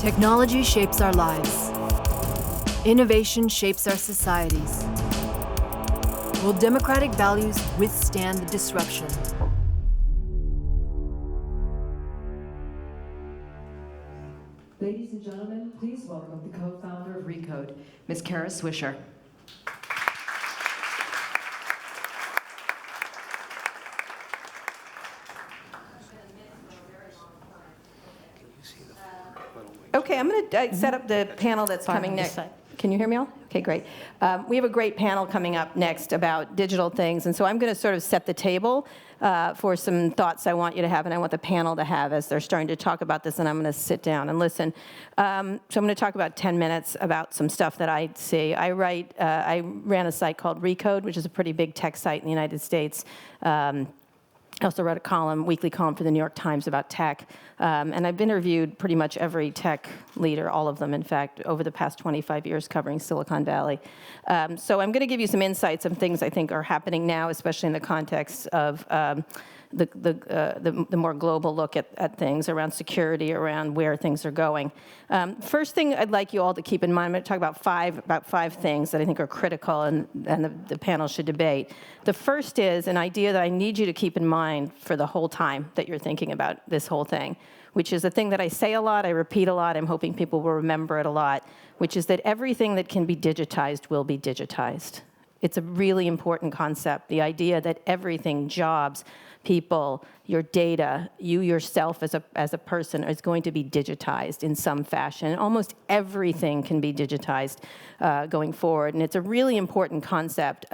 Technology shapes our lives. Innovation shapes our societies. Will democratic values withstand the disruption? Ladies and gentlemen, please welcome the co-founder of Recode, Ms. Kara Swisher. Okay, I'm going to set up the panel that's coming next. Can you hear me all? Okay, great. We have a great panel coming up next about digital things, and so I'm going to sort of set the table for some thoughts I want you to have, and I want the panel to have as they're starting to talk about this, and I'm going to sit down and listen. So I'm going to talk about 10 minutes about some stuff that I see. I ran a site called Recode, which is a pretty big tech site in the United States. I also wrote a weekly column for the New York Times about tech, and I've interviewed pretty much every tech leader, all of them, in fact, over the past 25 years covering Silicon Valley. So I'm going to give you some insights on things I think are happening now, especially in the context of the more global look at things around security, around where things are going. First thing I'd like you all to keep in mind, I'm going to talk about five things that I think are critical and the panel should debate. The first is an idea that I need you to keep in mind for the whole time that you're thinking about this whole thing, which is a thing that I say a lot, I repeat a lot, I'm hoping people will remember it a lot, which is that everything that can be digitized will be digitized. It's a really important concept, the idea that everything, jobs, people, your data, you yourself as a person is going to be digitized in some fashion. Almost everything can be digitized going forward, and it's a really important concept.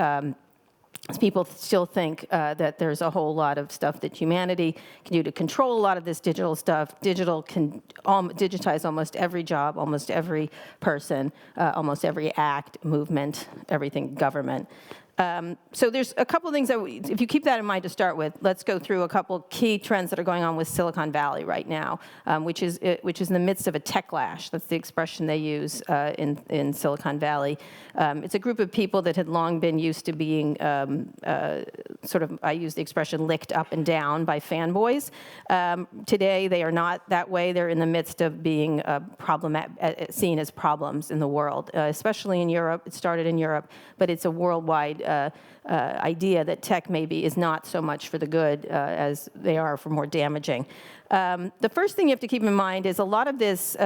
People still think that there's a whole lot of stuff that humanity can do to control a lot of this digital stuff. Digital can digitize almost every job, almost every person, almost every act, movement, everything, government. So there's a couple of things that, if you keep that in mind to start with, let's go through a couple key trends that are going on with Silicon Valley right now, which is in the midst of a techlash. That's the expression they use in Silicon Valley. It's a group of people that had long been used to being I use the expression licked up and down by fanboys. Today they are not that way. They're in the midst of being seen as problems in the world, especially in Europe. It started in Europe, but it's a worldwide idea that tech maybe is not so much for the good as they are for more damaging. The first thing you have to keep in mind is a lot of this,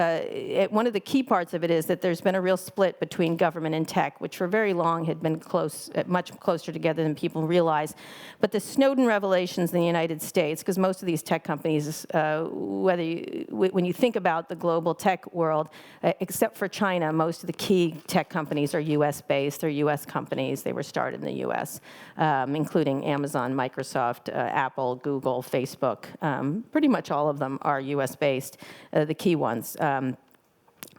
one of the key parts of it is that there's been a real split between government and tech, which for very long had been much closer together than people realize. But the Snowden revelations in the United States, because most of these tech companies, when you think about the global tech world, except for China, most of the key tech companies are US-based. They're US companies. They were started in the US, including Amazon, Microsoft, Apple, Google, Facebook, pretty much all of them are US-based, the key ones.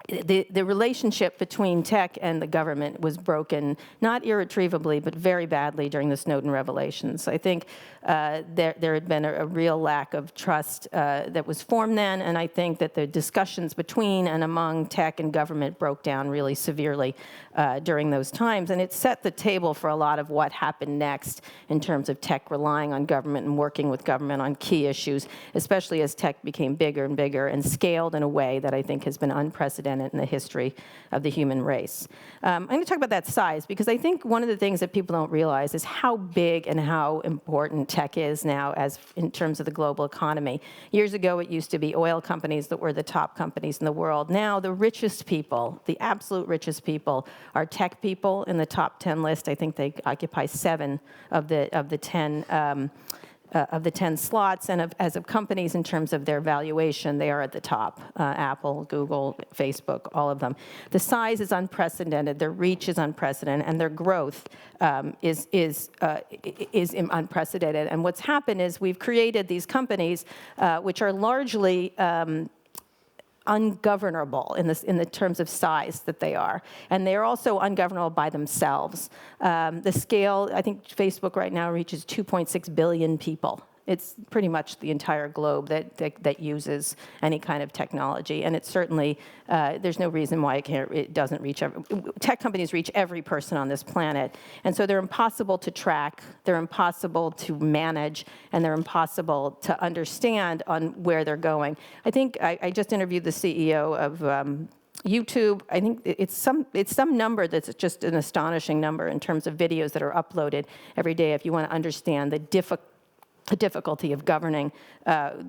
The relationship between tech and the government was broken, not irretrievably, but very badly during the Snowden revelations. I think there had been a real lack of trust that was formed then, and I think that the discussions between and among tech and government broke down really severely during those times, and it set the table for a lot of what happened next in terms of tech relying on government and working with government on key issues, especially as tech became bigger and bigger and scaled in a way that I think has been unprecedented in the history of the human race. I'm going to talk about that size because I think one of the things that people don't realize is how big and how important tech is now as in terms of the global economy. Years ago, it used to be oil companies that were the top companies in the world. Now, the richest people, the absolute richest people, are tech people in the top 10 list. I think they occupy 7 of the 10 slots, and as of companies in terms of their valuation, they are at the top. Apple, Google, Facebook, all of them. The size is unprecedented, their reach is unprecedented, and their growth is unprecedented. And what's happened is we've created these companies which are largely ungovernable in the terms of size that they are. And they're also ungovernable by themselves. The scale, I think Facebook right now reaches 2.6 billion people. It's pretty much the entire globe that uses any kind of technology, and it's certainly, there's no reason why it doesn't reach tech companies reach every person on this planet, and so they're impossible to track, they're impossible to manage, and they're impossible to understand on where they're going. I think I just interviewed the CEO of YouTube. I think it's some number that's just an astonishing number in terms of videos that are uploaded every day if you want to understand the difficulty of governing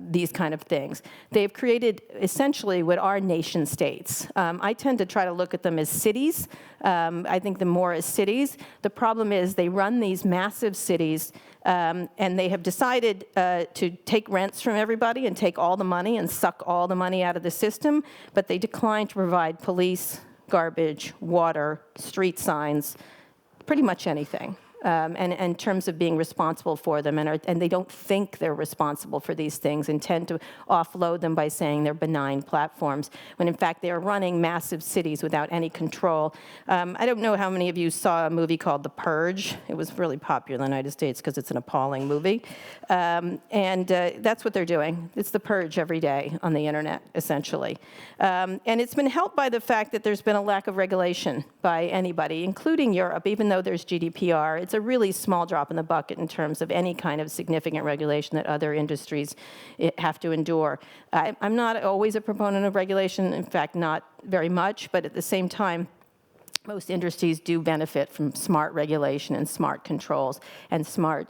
these kind of things. They've created essentially what are nation states. I tend to try to look at them as cities. I think them more as cities. The problem is they run these massive cities, and they have decided to take rents from everybody and take all the money and suck all the money out of the system, but they decline to provide police, garbage, water, street signs, pretty much anything. And in terms of being responsible for them, and they don't think they're responsible for these things and tend to offload them by saying they're benign platforms, when in fact they are running massive cities without any control. I don't know how many of you saw a movie called The Purge. It was really popular in the United States because it's an appalling movie. And that's what they're doing. It's The Purge every day on the internet, essentially. And it's been helped by the fact that there's been a lack of regulation by anybody, including Europe, even though there's GDPR. It's a really small drop in the bucket in terms of any kind of significant regulation that other industries have to endure. I'm not always a proponent of regulation, in fact, not very much, but at the same time, most industries do benefit from smart regulation and smart controls and smart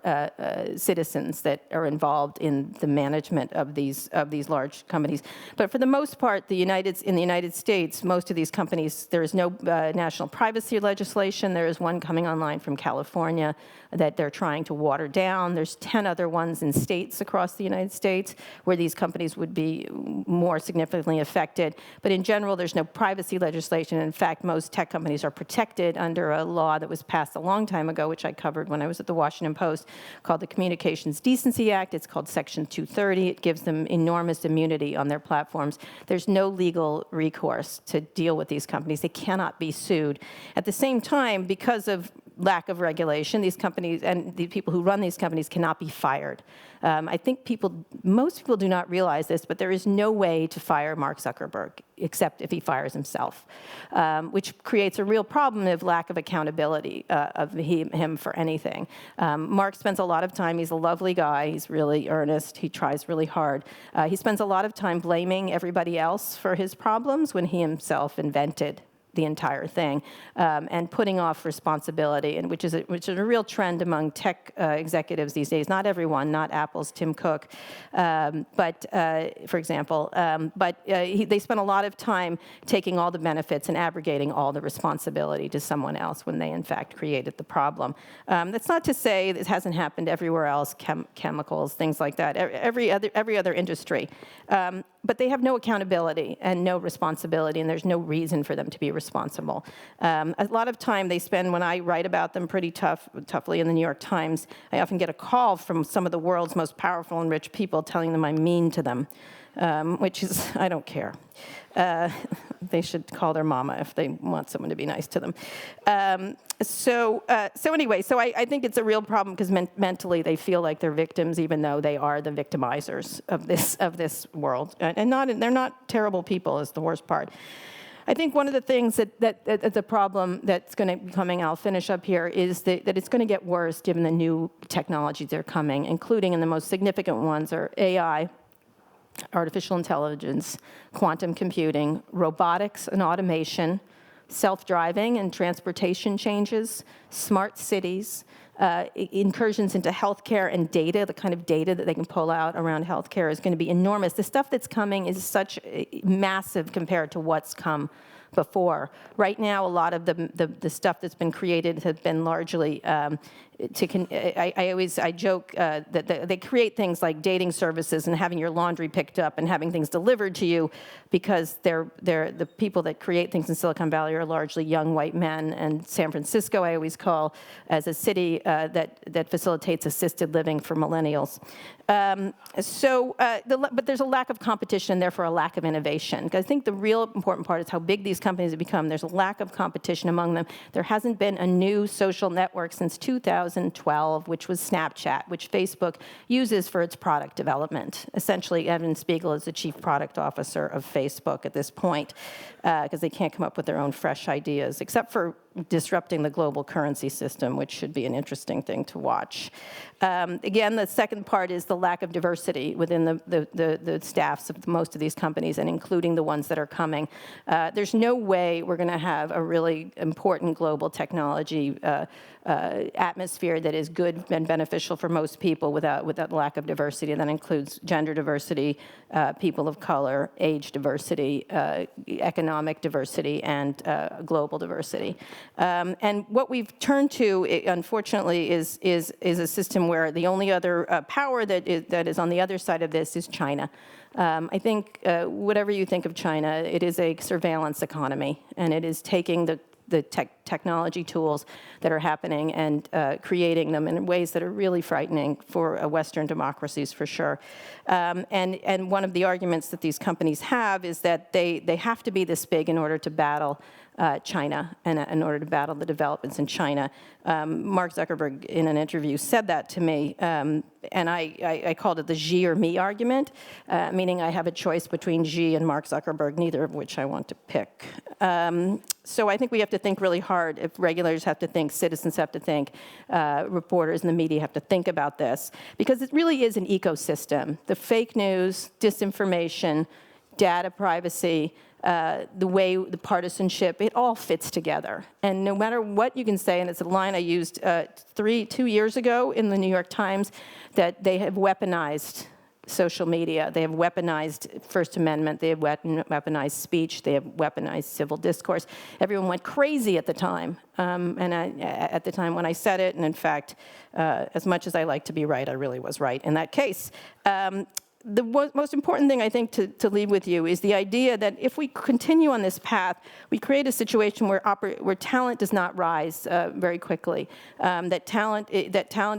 citizens that are involved in the management of these large companies. But for the most part, in the United States, most of these companies, there is no national privacy legislation. There is one coming online from California that they're trying to water down. There's 10 other ones in states across the United States where these companies would be more significantly affected. But in general, there's no privacy legislation. In fact, most tech companies are protected under a law that was passed a long time ago, which I covered when I was at the Washington Post, called the Communications Decency Act. It's called Section 230. It gives them enormous immunity on their platforms. There's no legal recourse to deal with these companies. They cannot be sued. At the same time, because of lack of regulation, these companies and the people who run these companies cannot be fired. I think most people do not realize this, but there is no way to fire Mark Zuckerberg except if he fires himself, which creates a real problem of lack of accountability of him for anything. Mark spends a lot of time, he's a lovely guy, he's really earnest, he tries really hard. He spends a lot of time blaming everybody else for his problems when he himself invented the entire thing, and putting off responsibility, and which is a real trend among tech executives these days. Not everyone, not Apple's Tim Cook, but for example, they spend a lot of time taking all the benefits and abrogating all the responsibility to someone else when they in fact created the problem. That's not to say this hasn't happened everywhere else, chemicals, things like that, every other industry. But they have no accountability and no responsibility, and there's no reason for them to be responsible. A lot of time they spend, when I write about them pretty toughly in the New York Times, I often get a call from some of the world's most powerful and rich people telling them I'm mean to them, which is, I don't care. They should call their mama if they want someone to be nice to them. So I think it's a real problem because mentally they feel like they're victims, even though they are the victimizers of this world. And they're not terrible people is the worst part. I think one of the things that's a problem that's going to be coming, I'll finish up here, is that it's going to get worse given the new technologies that are coming, including, and the most significant ones are AI, artificial intelligence, quantum computing, robotics and automation, self-driving and transportation changes, smart cities, incursions into healthcare and data. The kind of data that they can pull out around healthcare is going to be enormous. The stuff that's coming is such massive compared to what's come before. Right now, a lot of the stuff that's been created has been largely I joke that they create things like dating services and having your laundry picked up and having things delivered to you because the people that create things in Silicon Valley are largely young white men. And San Francisco, I always call as a city that facilitates assisted living for millennials. But there's a lack of competition, therefore a lack of innovation. Because I think the real important part is how big these companies have become. There's a lack of competition among them. There hasn't been a new social network since 2012, which was Snapchat, which Facebook uses for its product development. Essentially, Evan Spiegel is the chief product officer of Facebook at this point, because they can't come up with their own fresh ideas, except for disrupting the global currency system, which should be an interesting thing to watch. Again, the second part is the lack of diversity within the staffs of most of these companies, and including the ones that are coming. There's no way we're going to have a really important global technology atmosphere that is good and beneficial for most people without lack of diversity. And that includes gender diversity, people of color, age diversity, economic diversity, and global diversity. And what we've turned to, unfortunately, is a system where the only other power that is on the other side of this is China. I think whatever you think of China, it is a surveillance economy, and it is taking the technology tools that are happening and creating them in ways that are really frightening for Western democracies, for sure. And one of the arguments that these companies have is that they have to be this big in order to battle China and in order to battle the developments in China. Mark Zuckerberg, in an interview, said that to me, and I called it the Xi or me argument, meaning I have a choice between Xi and Mark Zuckerberg, neither of which I want to pick. So I think we have to think really hard. If regulators have to think, citizens have to think, reporters and the media have to think about this, because it really is an ecosystem. The fake news, disinformation, data privacy, the partisanship, it all fits together. And no matter what you can say, and it's a line I used 2 years ago in the New York Times, that they have weaponized social media. They have weaponized First Amendment. They have weaponized speech. They have weaponized civil discourse. Everyone went crazy at the time. At the time when I said it, and in fact, as much as I like to be right, I really was right in that case. The most important thing, I think, to leave with you is the idea that if we continue on this path, we create a situation where talent does not rise very quickly, that talent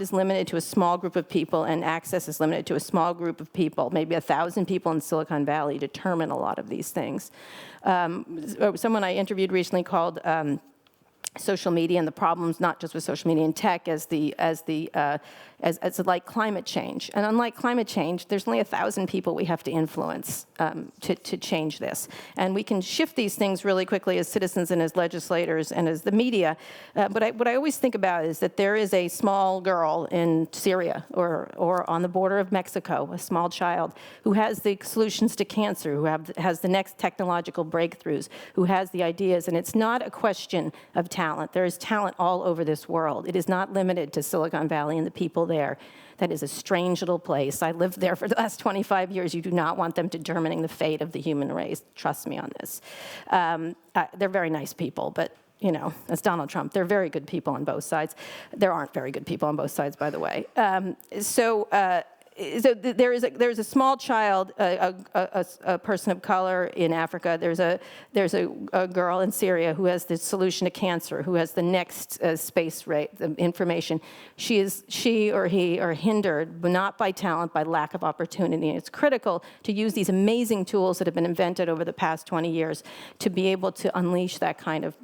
is limited to a small group of people, and access is limited to a small group of people. Maybe 1,000 people in Silicon Valley determine a lot of these things. Someone I interviewed recently called social media and the problems, not just with social media and tech, as like climate change. And unlike climate change, there's only 1,000 people we have to influence to change this. And we can shift these things really quickly as citizens and as legislators and as the media. But what I always think about is that there is a small girl in Syria or on the border of Mexico, a small child, who has the solutions to cancer, who has the next technological breakthroughs, who has the ideas. And it's not a question of talent. There is talent all over this world. It is not limited to Silicon Valley and the people there. That is a strange little place. I lived there for the last 25 years. You do not want them determining the fate of the human race. Trust me on this. They're very nice people, but as Donald Trump, they're very good people on both sides. There aren't very good people on both sides, by the way. So there's a small child, a person of color in Africa. There's a girl in Syria who has the solution to cancer, who has the next space rate, the information. She or he are hindered, but not by talent, by lack of opportunity. And it's critical to use these amazing tools that have been invented over the past 20 years to be able to unleash that kind of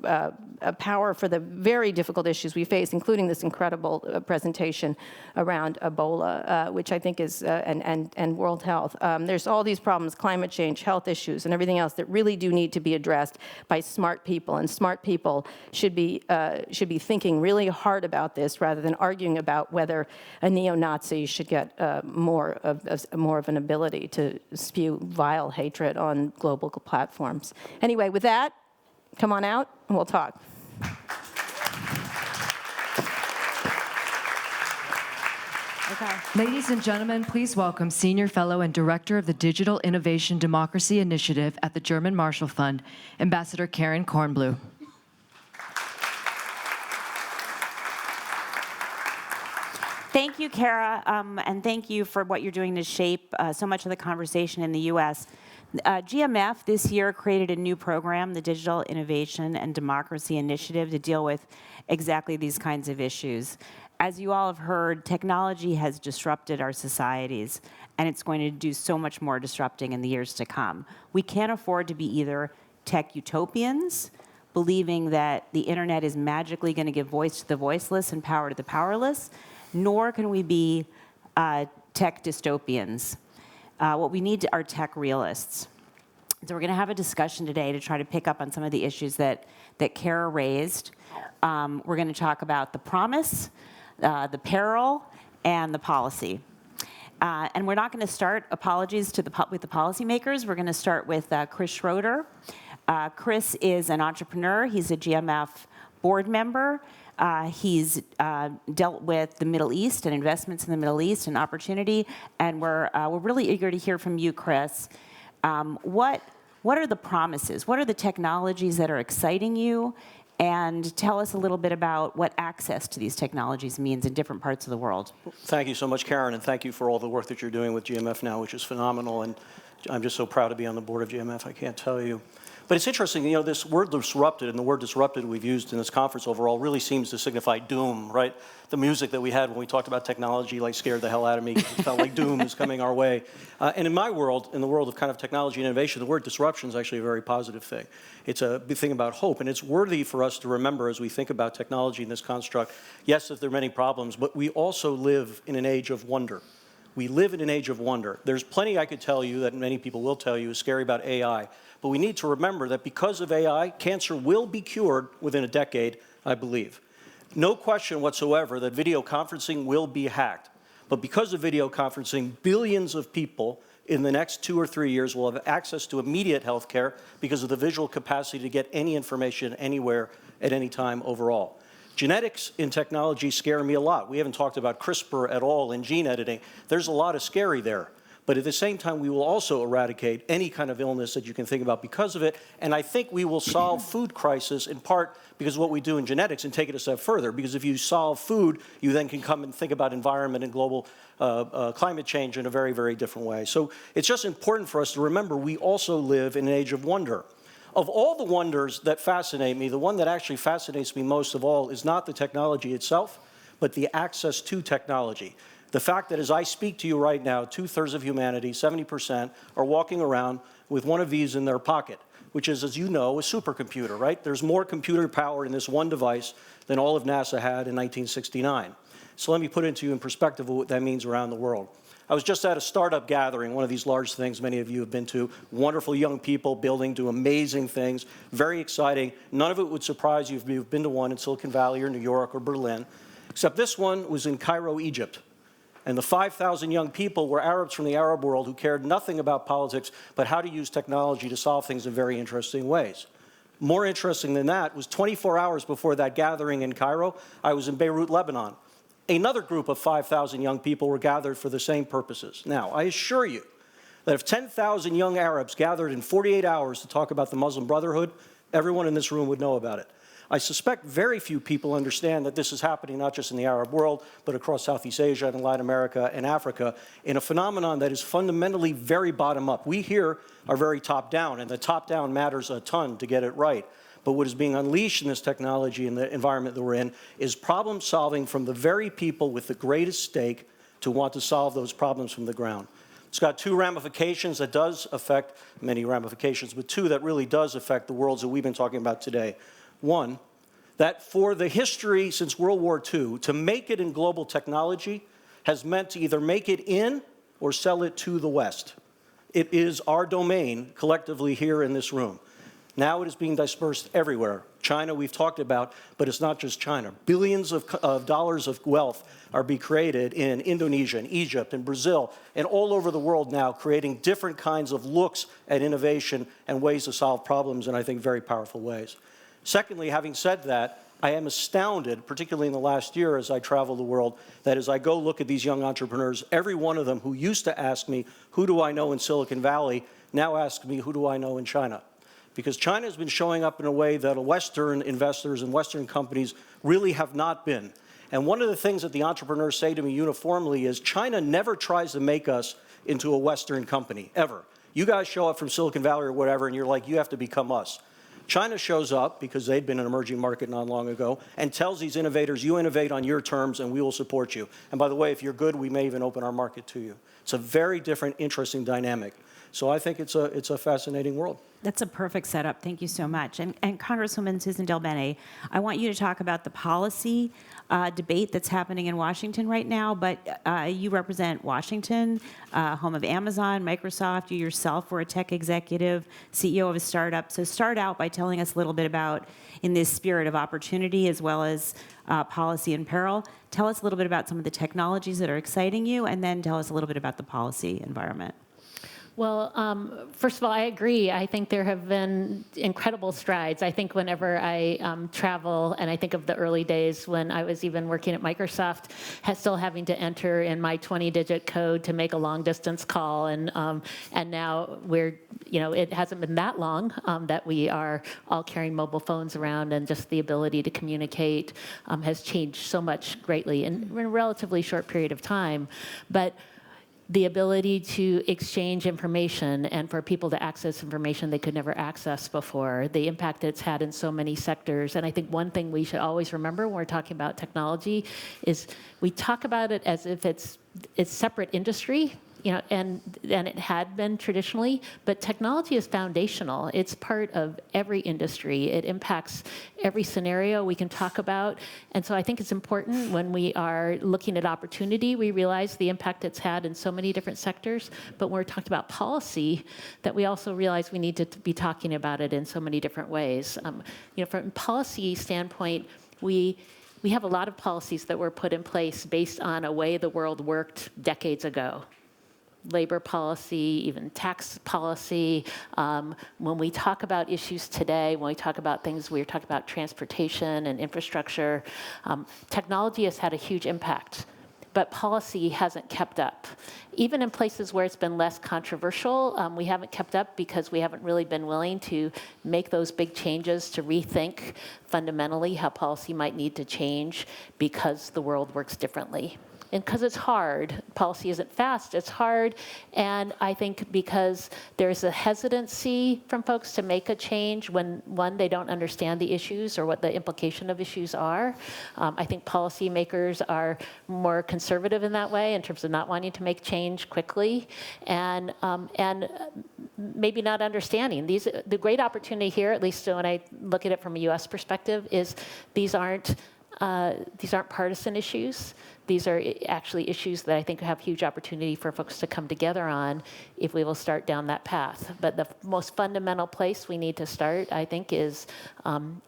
power for the very difficult issues we face, including this incredible presentation around Ebola, which I think is, and world health. There's all these problems, climate change, health issues, and everything else that really do need to be addressed by smart people. And smart people should be thinking really hard about this rather than arguing about whether a neo-Nazi should get more of an ability to spew vile hatred on global platforms. Anyway, with that, come on out and we'll talk. Okay. Ladies and gentlemen, please welcome Senior Fellow and Director of the Digital Innovation Democracy Initiative at the German Marshall Fund, Ambassador Karen Kornblue. Thank you, Kara, and thank you for what you're doing to shape so much of the conversation in the U.S. GMF this year created a new program, the Digital Innovation and Democracy Initiative, to deal with exactly these kinds of issues. As you all have heard, technology has disrupted our societies, and it's going to do so much more disrupting in the years to come. We can't afford to be either tech utopians, believing that the internet is magically going to give voice to the voiceless and power to the powerless, nor can we be tech dystopians. What we need are tech realists. So we're going to have a discussion today to try to pick up on some of the issues that Kara raised. We're going to talk about the promise, the peril, and the policy. And we're not going to start, apologies to with the policymakers. We're going to start with Chris Schroeder. Chris is an entrepreneur. He's a GMF board member. He's dealt with the Middle East and investments in the Middle East and opportunity. And we're really eager to hear from you, Chris. What are the promises? What are the technologies that are exciting you? And tell us a little bit about what access to these technologies means in different parts of the world. Thank you so much, Karen, and thank you for all the work that you're doing with GMF now, which is phenomenal. And I'm just so proud to be on the board of GMF, I can't tell you. But it's interesting, you know, this word disrupted, and the word disrupted we've used in this conference overall really seems to signify doom, right? The music that we had when we talked about technology like scared the hell out of me. It felt like doom is coming our way. And in my world, in the world of kind of technology and innovation, the word disruption is actually a very positive thing. It's a big thing about hope, and it's worthy for us to remember as we think about technology in this construct. Yes, that there are many problems, but we also live in an age of wonder. We live in an age of wonder. There's plenty I could tell you that many people will tell you is scary about AI. But we need to remember that because of AI, cancer will be cured within a decade, I believe. No question whatsoever that video conferencing will be hacked. But because of video conferencing, billions of people in the next 2 or 3 years will have access to immediate health care because of the visual capacity to get any information anywhere at any time overall. Genetics in technology scare me a lot. We haven't talked about CRISPR at all in gene editing. There's a lot of scary there. But at the same time, we will also eradicate any kind of illness that you can think about because of it. And I think we will solve food crisis in part because of what we do in genetics and take it a step further. Because if you solve food, you then can come and think about environment and global climate change in a very, very different way. So it's just important for us to remember we also live in an age of wonder. Of all the wonders that fascinate me, the one that actually fascinates me most of all is not the technology itself, but the access to technology. The fact that as I speak to you right now, 2/3 of humanity, 70%, are walking around with one of these in their pocket, which is, as you know, a supercomputer, right? There's more computer power in this one device than all of NASA had in 1969. So let me put into you in perspective what that means around the world. I was just at a startup gathering, one of these large things many of you have been to, wonderful young people building, do amazing things, very exciting. None of it would surprise you if you've been to one in Silicon Valley or New York or Berlin, except this one was in Cairo, Egypt. And the 5,000 young people were Arabs from the Arab world who cared nothing about politics, but how to use technology to solve things in very interesting ways. More interesting than that was 24 hours before that gathering in Cairo, I was in Beirut, Lebanon. Another group of 5,000 young people were gathered for the same purposes. Now, I assure you that if 10,000 young Arabs gathered in 48 hours to talk about the Muslim Brotherhood, everyone in this room would know about it. I suspect very few people understand that this is happening not just in the Arab world, but across Southeast Asia and Latin America and Africa in a phenomenon that is fundamentally very bottom-up. We here are very top-down, and the top-down matters a ton to get it right. But what is being unleashed in this technology and the environment that we're in is problem solving from the very people with the greatest stake to want to solve those problems from the ground. It's got two ramifications that does affect, many ramifications, but two that really does affect the worlds that we've been talking about today. One, that for the history since World War II, to make it in global technology has meant to either make it in or sell it to the West. It is our domain collectively here in this room. Now it is being dispersed everywhere. China we've talked about, but it's not just China. Billions of dollars of wealth are being created in Indonesia and Egypt and Brazil and all over the world now, creating different kinds of looks at innovation and ways to solve problems in, I think, very powerful ways. Secondly, having said that, I am astounded, particularly in the last year as I travel the world, that as I go look at these young entrepreneurs, every one of them who used to ask me, who do I know in Silicon Valley, now asks me, who do I know in China? Because China has been showing up in a way that Western investors and Western companies really have not been. And one of the things that the entrepreneurs say to me uniformly is China never tries to make us into a Western company, ever. You guys show up from Silicon Valley or whatever, and you're like, you have to become us. China shows up, because they'd been an emerging market not long ago, and tells these innovators, you innovate on your terms and we will support you. And by the way, if you're good, we may even open our market to you. It's a very different, interesting dynamic. So I think it's a fascinating world. That's a perfect setup. Thank you so much. And Congresswoman Susan Delbene, I want you to talk about the policy debate that's happening in Washington right now, but you represent Washington, home of Amazon, Microsoft. You yourself were a tech executive, CEO of a startup. So start out by telling us a little bit about, in this spirit of opportunity as well as policy in peril, tell us a little bit about some of the technologies that are exciting you, and then tell us a little bit about the policy environment. Well, first of all, I agree. I think there have been incredible strides. I think whenever I travel, and I think of the early days when I was even working at Microsoft, still having to enter in my 20-digit code to make a long-distance call, and now it hasn't been that long that we are all carrying mobile phones around, and just the ability to communicate has changed so much greatly in a relatively short period of time. But the ability to exchange information and for people to access information they could never access before, the impact it's had in so many sectors. And I think one thing we should always remember when we're talking about technology is we talk about it as if it's separate industry, and it had been traditionally, but technology is foundational. It's part of every industry. It impacts every scenario we can talk about. And so I think it's important when we are looking at opportunity, we realize the impact it's had in so many different sectors, but when we're talking about policy, that we also realize we need to be talking about it in so many different ways. From a policy standpoint, we have a lot of policies that were put in place based on a way the world worked decades ago. Labor policy, even tax policy. When we talk about issues today, when we talk about things, we're talking about transportation and infrastructure, technology has had a huge impact, but policy hasn't kept up. Even in places where it's been less controversial, we haven't kept up because we haven't really been willing to make those big changes to rethink fundamentally how policy might need to change because the world works differently. And because it's hard, policy isn't fast, it's hard, and I think because there's a hesitancy from folks to make a change when, one, they don't understand the issues or what the implication of issues are. I think policymakers are more conservative in that way in terms of not wanting to make change quickly, and maybe not understanding. The great opportunity here, at least when I look at it from a U.S. perspective, is these aren't partisan issues. These are actually issues that I think have huge opportunity for folks to come together on if we will start down that path. But the most fundamental place we need to start, I think, is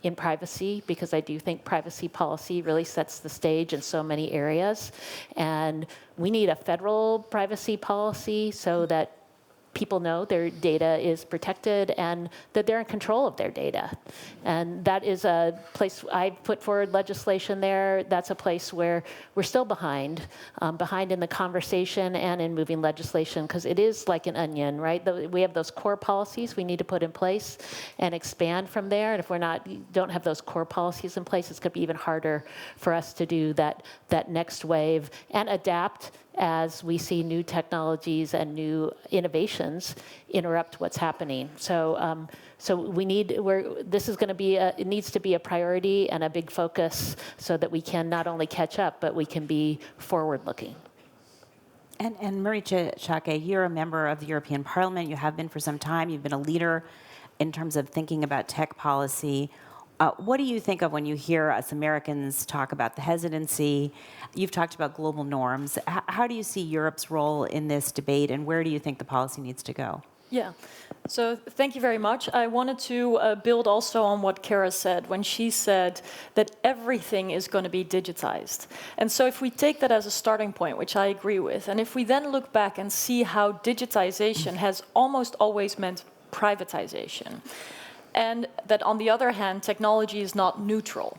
in privacy, because I do think privacy policy really sets the stage in so many areas. And we need a federal privacy policy so that people know their data is protected and that they're in control of their data. And that is a place I've put forward legislation there. That's a place where we're still behind in the conversation and in moving legislation, because it is like an onion, right? We have those core policies we need to put in place and expand from there. And if don't have those core policies in place, it's going to be even harder for us to do that next wave and adapt as we see new technologies and new innovations interrupt what's happening. So this is going to be it needs to be a priority and a big focus so that we can not only catch up, but we can be forward-looking. And Marietje Schaake, you're a member of the European Parliament. You have been for some time. You've been a leader in terms of thinking about tech policy. What do you think of when you hear us Americans talk about the hesitancy? You've talked about global norms. How do you see Europe's role in this debate, and where do you think the policy needs to go? Yeah, so thank you very much. I wanted to build also on what Kara said when she said that everything is going to be digitized. And so if we take that as a starting point, which I agree with, and if we then look back and see how digitization has almost always meant privatization, and that on the other hand, technology is not neutral.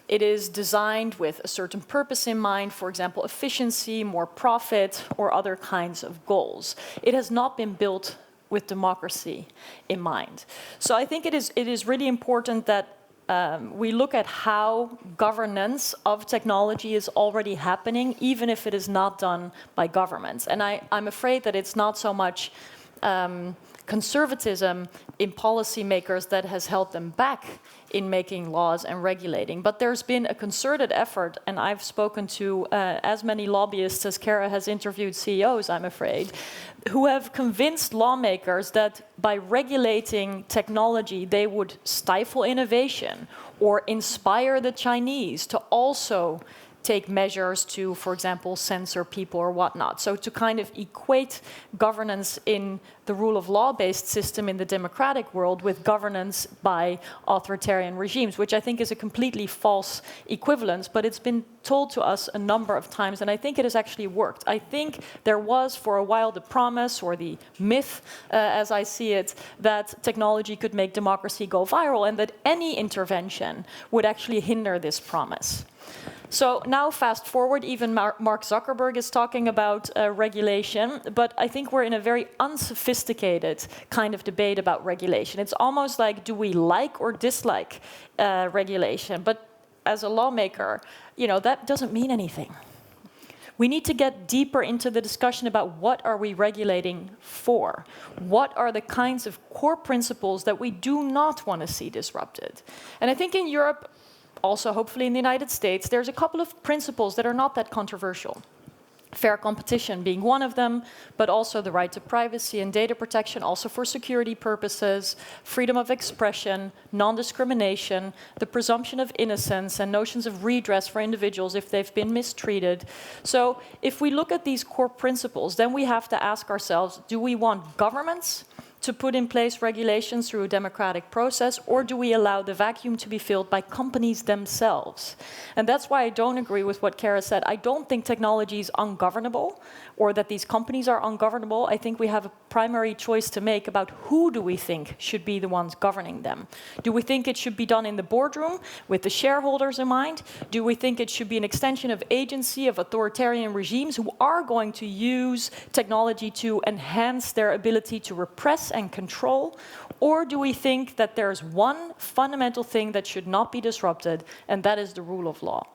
It is designed with a certain purpose in mind, for example, efficiency, more profit, or other kinds of goals. It has not been built with democracy in mind. So I think it is really important that we look at how governance of technology is already happening, even if it is not done by governments. And I'm afraid that it's not so much conservatism in policymakers that has held them back in making laws and regulating. But there's been a concerted effort, and I've spoken to as many lobbyists as Kara has interviewed CEOs, I'm afraid, who have convinced lawmakers that by regulating technology, they would stifle innovation or inspire the Chinese to also take measures to, for example, censor people or whatnot. So to kind of equate governance in the rule of law-based system in the democratic world with governance by authoritarian regimes, which I think is a completely false equivalence, but it's been told to us a number of times, and I think it has actually worked. I think there was for a while the promise or the myth, as I see it, that technology could make democracy go viral and that any intervention would actually hinder this promise. So now fast forward, even Mark Zuckerberg is talking about regulation, but I think we're in a very unsophisticated kind of debate about regulation. It's almost like, do we like or dislike regulation? But as a lawmaker, that doesn't mean anything. We need to get deeper into the discussion about what are we regulating for? What are the kinds of core principles that we do not want to see disrupted? And I think in Europe, also hopefully in the United States, there's a couple of principles that are not that controversial. Fair competition being one of them, but also the right to privacy and data protection, also for security purposes, freedom of expression, non-discrimination, the presumption of innocence, and notions of redress for individuals if they've been mistreated. So if we look at these core principles, then we have to ask ourselves, do we want governments to put in place regulations through a democratic process, or do we allow the vacuum to be filled by companies themselves? And that's why I don't agree with what Kara said. I don't think technology is ungovernable, or that these companies are ungovernable. I think we have a primary choice to make about who do we think should be the ones governing them. Do we think it should be done in the boardroom with the shareholders in mind? Do we think it should be an extension of agency of authoritarian regimes who are going to use technology to enhance their ability to repress and control? Or do we think that there's one fundamental thing that should not be disrupted, and that is the rule of law?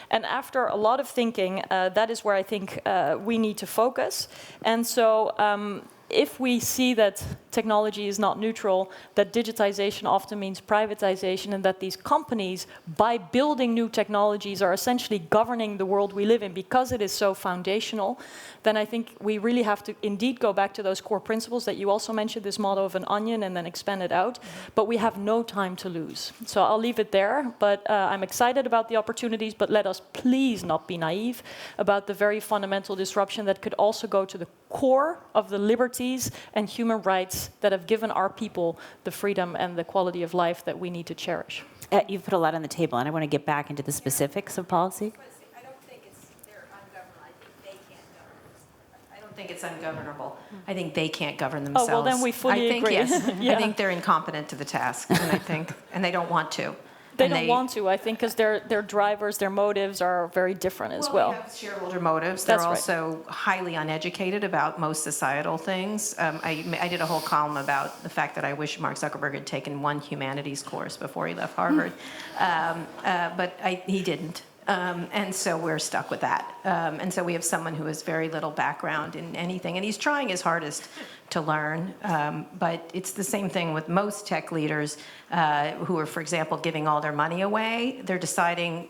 And after a lot of thinking, that is where I think we need to focus. And so if we see that technology is not neutral, that digitization often means privatization, and that these companies, by building new technologies, are essentially governing the world we live in because it is so foundational, then I think we really have to indeed go back to those core principles that you also mentioned, this model of an onion, and then expand it out. But we have no time to lose. So I'll leave it there, but I'm excited about the opportunities, but let us please not be naive about the very fundamental disruption that could also go to the core of the liberties and human rights that have given our people the freedom and the quality of life that we need to cherish. You've put a lot on the table, and I want to get back into the specifics of policy. I don't think they're ungovernable. I think they can't govern. I don't think it's ungovernable. I think they can't govern themselves. Oh, well, then we fully agree. Yes. Yeah. I think they're incompetent to the task, and they don't want to. They don't want to, I think, because their drivers, their motives are very different as well. They have shareholder motives. That's They're right. also highly uneducated about most societal things. I did a whole column about the fact that I wish Mark Zuckerberg had taken one humanities course before he left Harvard, but he didn't. And so we're stuck with that. And so we have someone who has very little background in anything, and he's trying his hardest to learn. But it's the same thing with most tech leaders who are, for example, giving all their money away. They're deciding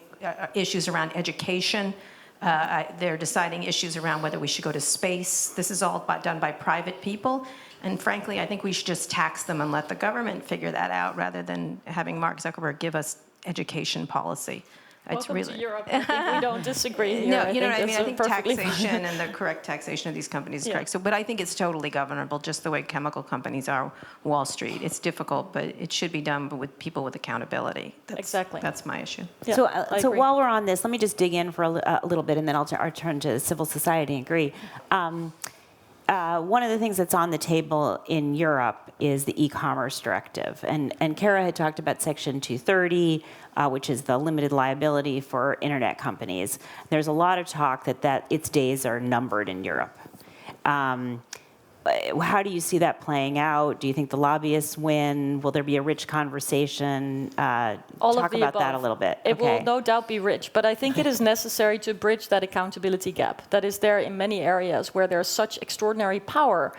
issues around education. They're deciding issues around whether we should go to space. This is all done by private people. And frankly, I think we should just tax them and let the government figure that out rather than having Mark Zuckerberg give us education policy. Welcome to Europe. I think we don't disagree here. No, you know what I mean? I think perfectly taxation and the correct taxation of these companies is correct. So, but I think it's totally governable, just the way chemical companies are Wall Street. It's difficult, but it should be done with people with accountability. Exactly. That's my issue. Yeah, so while we're on this, let me just dig in for a little bit, and then I'll turn to civil society and agree. One of the things that's on the table in Europe is the e-commerce directive. And Kara had talked about Section 230, which is the limited liability for internet companies. There's a lot of talk that its days are numbered in Europe. How do you see that playing out? Do you think the lobbyists win? Will there be a rich conversation? Talk about that a little bit. It will no doubt be rich, but I think it is necessary to bridge that accountability gap that is there in many areas where there's such extraordinary power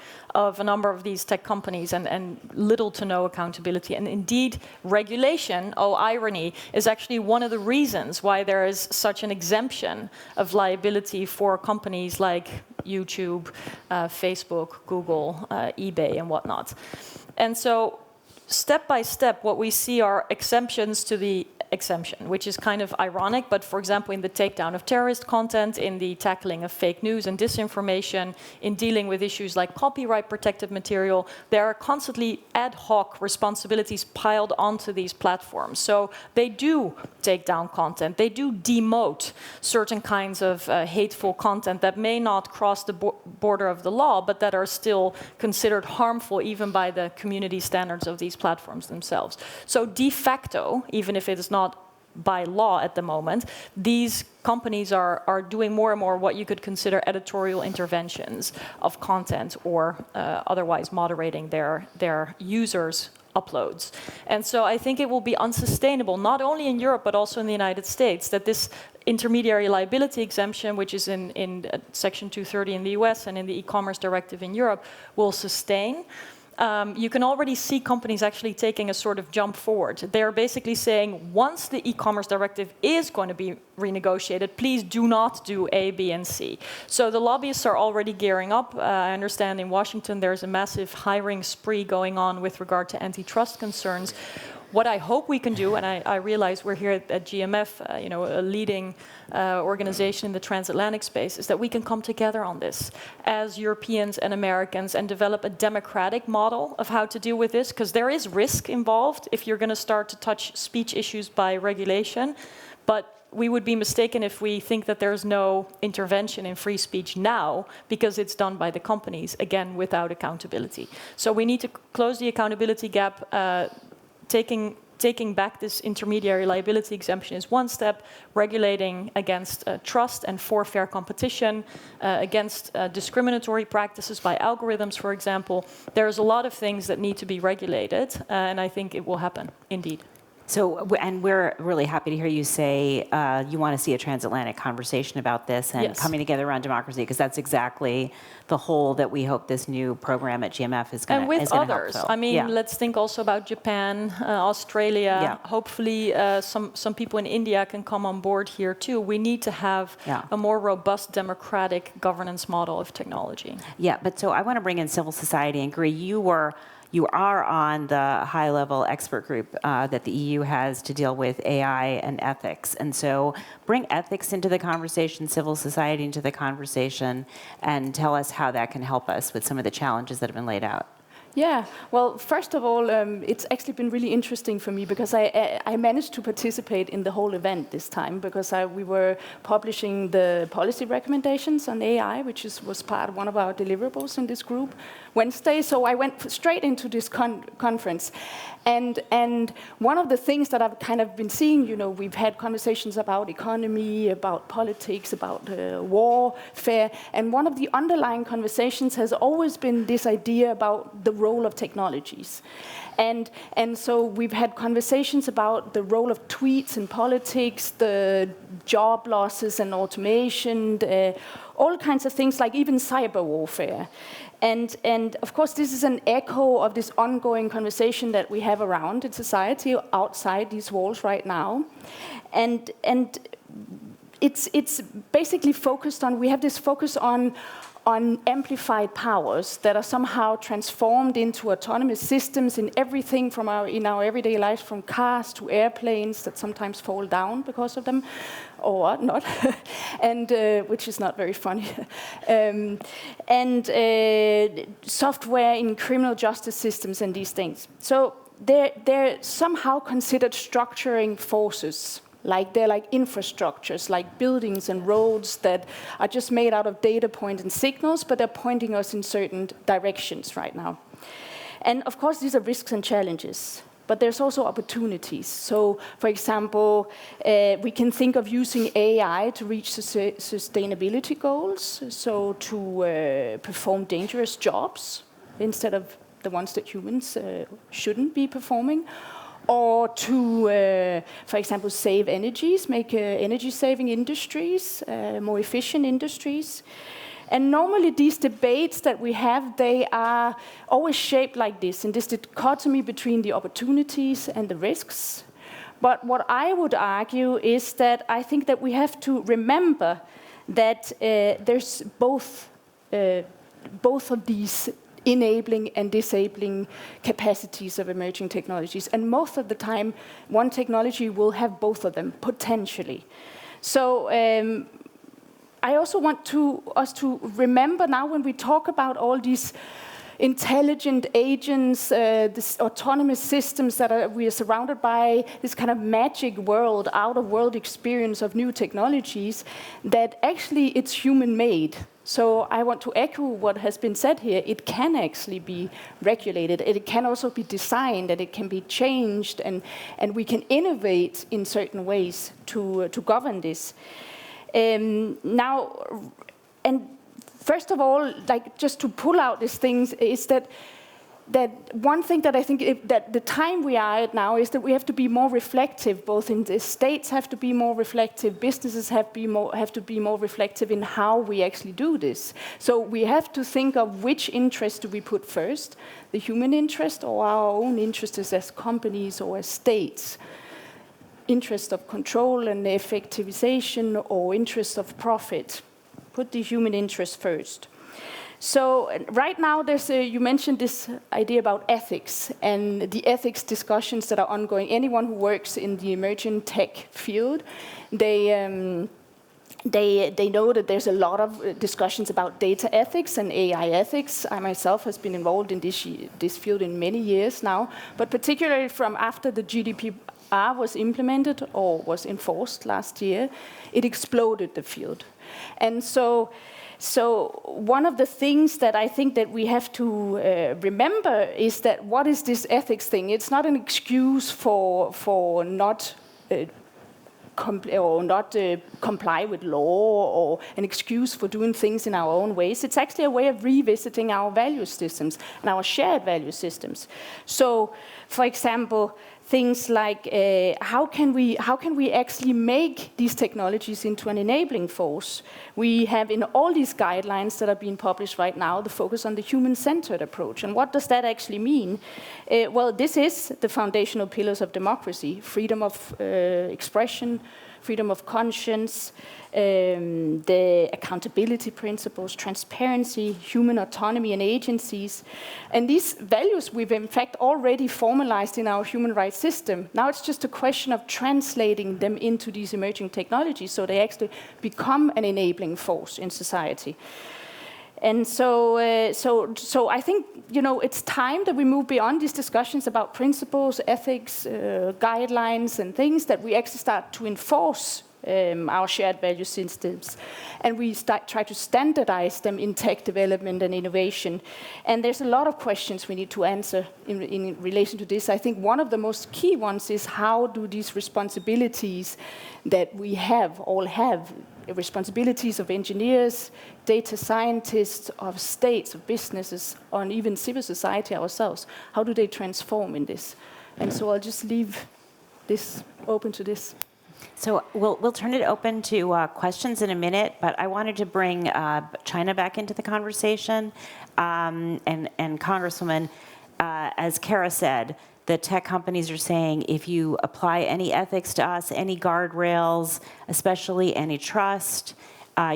of a number of these tech companies and little to no accountability. And indeed, regulation, oh irony, is actually one of the reasons why there is such an exemption of liability for companies like YouTube, Facebook, Google, eBay, and whatnot. And so, step by step, what we see are exemptions to the exemption, which is kind of ironic, but for example, in the takedown of terrorist content, in the tackling of fake news and disinformation, in dealing with issues like copyright protected material, there are constantly ad hoc responsibilities piled onto these platforms. So they do take down content, they do demote certain kinds of hateful content that may not cross the border of the law, but that are still considered harmful even by the community standards of these platforms themselves. So de facto, even if it is not by law at the moment, these companies are doing more and more what you could consider editorial interventions of content or otherwise moderating their users' uploads. And so I think it will be unsustainable, not only in Europe but also in the United States, that this intermediary liability exemption, which is in Section 230 in the US and in the e-commerce directive in Europe, will sustain. You can already see companies actually taking a sort of jump forward. They're basically saying, once the e-commerce directive is going to be renegotiated, please do not do A, B, and C. So the lobbyists are already gearing up. I understand in Washington there's a massive hiring spree going on with regard to antitrust concerns. What I hope we can do, and I realize we're here at GMF, a leading organization in the transatlantic space, is that we can come together on this as Europeans and Americans and develop a democratic model of how to deal with this, because there is risk involved if you're going to start to touch speech issues by regulation. But we would be mistaken if we think that there's no intervention in free speech now because it's done by the companies, again, without accountability. So we need to close the accountability gap. Taking back this intermediary liability exemption is one step. Regulating against trust and for fair competition, against discriminatory practices by algorithms, for example. There's a lot of things that need to be regulated, and I think it will happen, indeed. So, and we're really happy to hear you say you want to see a transatlantic conversation about this and yes. coming together around democracy, because that's exactly the whole that we hope this new program at GMF is going to help. And with others. I mean, let's think also about Japan, Australia. Yeah. Hopefully some people in India can come on board here too. We need to have a more robust democratic governance model of technology. Yeah, but so I want to bring in civil society. And Gry, you are on the high-level expert group that the EU has to deal with AI and ethics. And so bring ethics into the conversation, civil society into the conversation, and tell us how that can help us with some of the challenges that have been laid out. Yeah, well, first of all, it's actually been really interesting for me because I managed to participate in the whole event this time because we were publishing the policy recommendations on AI, which was part of one of our deliverables in this group Wednesday. So I went straight into this conference. And one of the things that I've kind of been seeing, we've had conversations about economy, about politics, about warfare, and one of the underlying conversations has always been this idea about the role of technologies. And so we've had conversations about the role of tweets in politics, the job losses and automation, all kinds of things, like even cyber warfare. And of course, this is an echo of this ongoing conversation that we have around in society, outside these walls right now. And it's basically focused on, we have this focus on amplified powers that are somehow transformed into autonomous systems in everything from in our everyday lives, from cars to airplanes that sometimes fall down because of them, or not, and which is not very funny. And software in criminal justice systems and these things. So they're somehow considered structuring forces. Like they're like infrastructures, like buildings and roads that are just made out of data points and signals, but they're pointing us in certain directions right now. And of course, these are risks and challenges, but there's also opportunities. So, for example, we can think of using AI to reach sustainability goals, so to perform dangerous jobs instead of the ones that humans shouldn't be performing. Or to, for example, save energies, make energy-saving industries, more efficient industries. And normally these debates that we have, they are always shaped like this, in this dichotomy between the opportunities and the risks. But what I would argue is that I think that we have to remember that there's both of these enabling and disabling capacities of emerging technologies. And most of the time, one technology will have both of them, potentially. So I also want us to remember now when we talk about all these intelligent agents, these autonomous systems that we are surrounded by, this kind of magic world, out-of-world experience of new technologies, that actually it's human-made. So I want to echo what has been said here. It can actually be regulated. It can also be designed, and it can be changed, and we can innovate in certain ways to govern this. First of all, like just to pull out these things, is that one thing that I think that the time we are at now is that we have to be more reflective. Both in the states have to be more reflective, businesses have to be more reflective in how we actually do this. So we have to think of which interest do we put first, the human interest or our own interests as companies or as states. Interest of control and effectivization or interest of profit. Put the human interest first. So right now, you mentioned this idea about ethics and the ethics discussions that are ongoing. Anyone who works in the emerging tech field, they know that there's a lot of discussions about data ethics and AI ethics. I myself has been involved in this field in many years now, but particularly from after the GDPR was implemented or was enforced last year, it exploded the field. And so one of the things that I think that we have to remember is that what is this ethics thing? It's not an excuse for not comply with law or an excuse for doing things in our own ways. It's actually a way of revisiting our value systems and our shared value systems. So, for example, things like how can we actually make these technologies into an enabling force? We have in all these guidelines that are being published right now the focus on the human-centered approach. And what does that actually mean? Well, this is the foundational pillars of democracy: freedom of expression, freedom of conscience, the accountability principles, transparency, human autonomy and agencies. And these values we've in fact already formalized in our human rights system. Now it's just a question of translating them into these emerging technologies so they actually become an enabling force in society. And so I think, it's time that we move beyond these discussions about principles, ethics, guidelines, and things, that we actually start to enforce our shared value systems. And we try to standardize them in tech development and innovation. And there's a lot of questions we need to answer in relation to this. I think one of the most key ones is how do these responsibilities that we all have, responsibilities of engineers, data scientists, of states, of businesses, and even civil society ourselves, how do they transform in this? And so I'll just leave this open to this. So we'll turn it open to questions in a minute, but I wanted to bring China back into the conversation. And Congresswoman, as Kara said, the tech companies are saying if you apply any ethics to us, any guardrails, especially antitrust,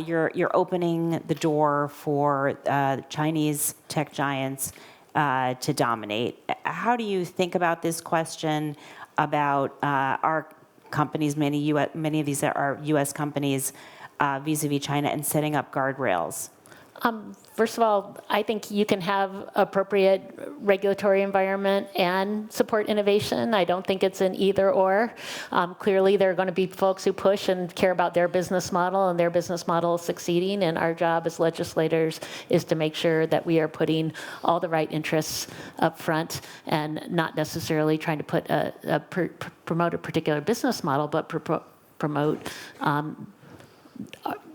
you're opening the door for Chinese tech giants to dominate. How do you think about this question about our companies, many of these are U.S. companies, vis-a-vis China, and setting up guardrails? First of all, I think you can have appropriate regulatory environment and support innovation. I don't think it's an either or. Clearly, there are going to be folks who push and care about their business model, and their business model is succeeding. And our job as legislators is to make sure that we are putting all the right interests up front and not necessarily trying to put promote a particular business model, but promote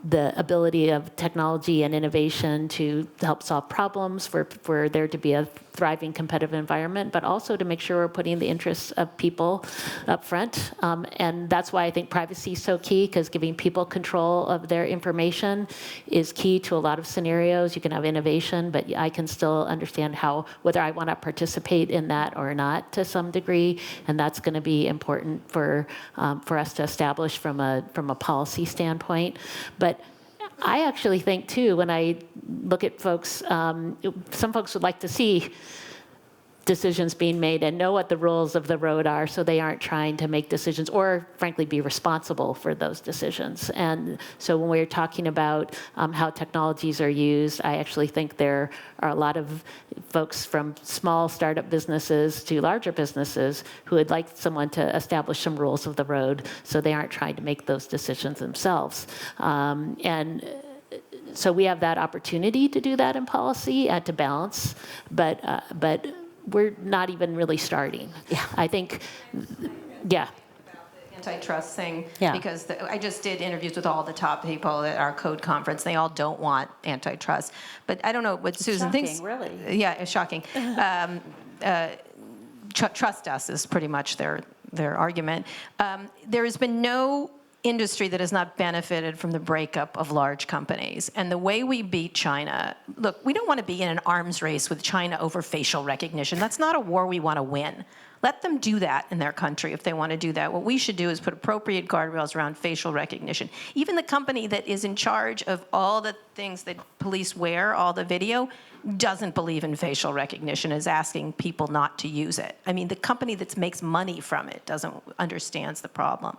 the ability of technology and innovation to help solve problems, for there to be a thriving competitive environment, but also to make sure we're putting the interests of people up front. And that's why I think privacy is so key, because giving people control of their information is key to a lot of scenarios. You can have innovation, but I can still understand whether I want to participate in that or not to some degree, and that's going to be important for us to establish from a policy standpoint. But I actually think, too, when I look at folks, some folks would like to see decisions being made and know what the rules of the road are, so they aren't trying to make decisions or, frankly, be responsible for those decisions. And so when we're talking about how technologies are used, I actually think there are a lot of folks from small startup businesses to larger businesses who would like someone to establish some rules of the road so they aren't trying to make those decisions themselves. And so we have that opportunity to do that in policy and to balance, but we're not even really starting. Yeah. I think, yeah. Antitrust thing, Yeah. because I just did interviews with all the top people at our code conference. They all don't want antitrust. But I don't know what Susan thinks. Really? Yeah, it's shocking. Trust us is pretty much their argument. There has been no industry that has not benefited from the breakup of large companies. And the way we beat China, look, we don't want to be in an arms race with China over facial recognition. That's not a war we want to win. Let them do that in their country if they want to do that. What we should do is put appropriate guardrails around facial recognition. Even the company that is in charge of all the things that police wear, all the video, doesn't believe in facial recognition, is asking people not to use it. I mean, the company that makes money from it understands the problem.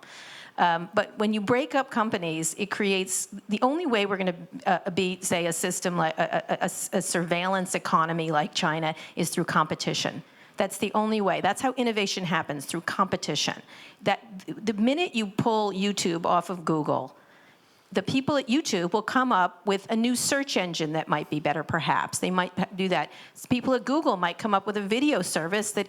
But when you break up companies, it creates, the only way we're going to beat, say, a system like a surveillance economy like China is through competition. That's the only way. That's how innovation happens, through competition. That the minute you pull YouTube off of Google, the people at YouTube will come up with a new search engine that might be better, perhaps. They might do that. People at Google might come up with a video service that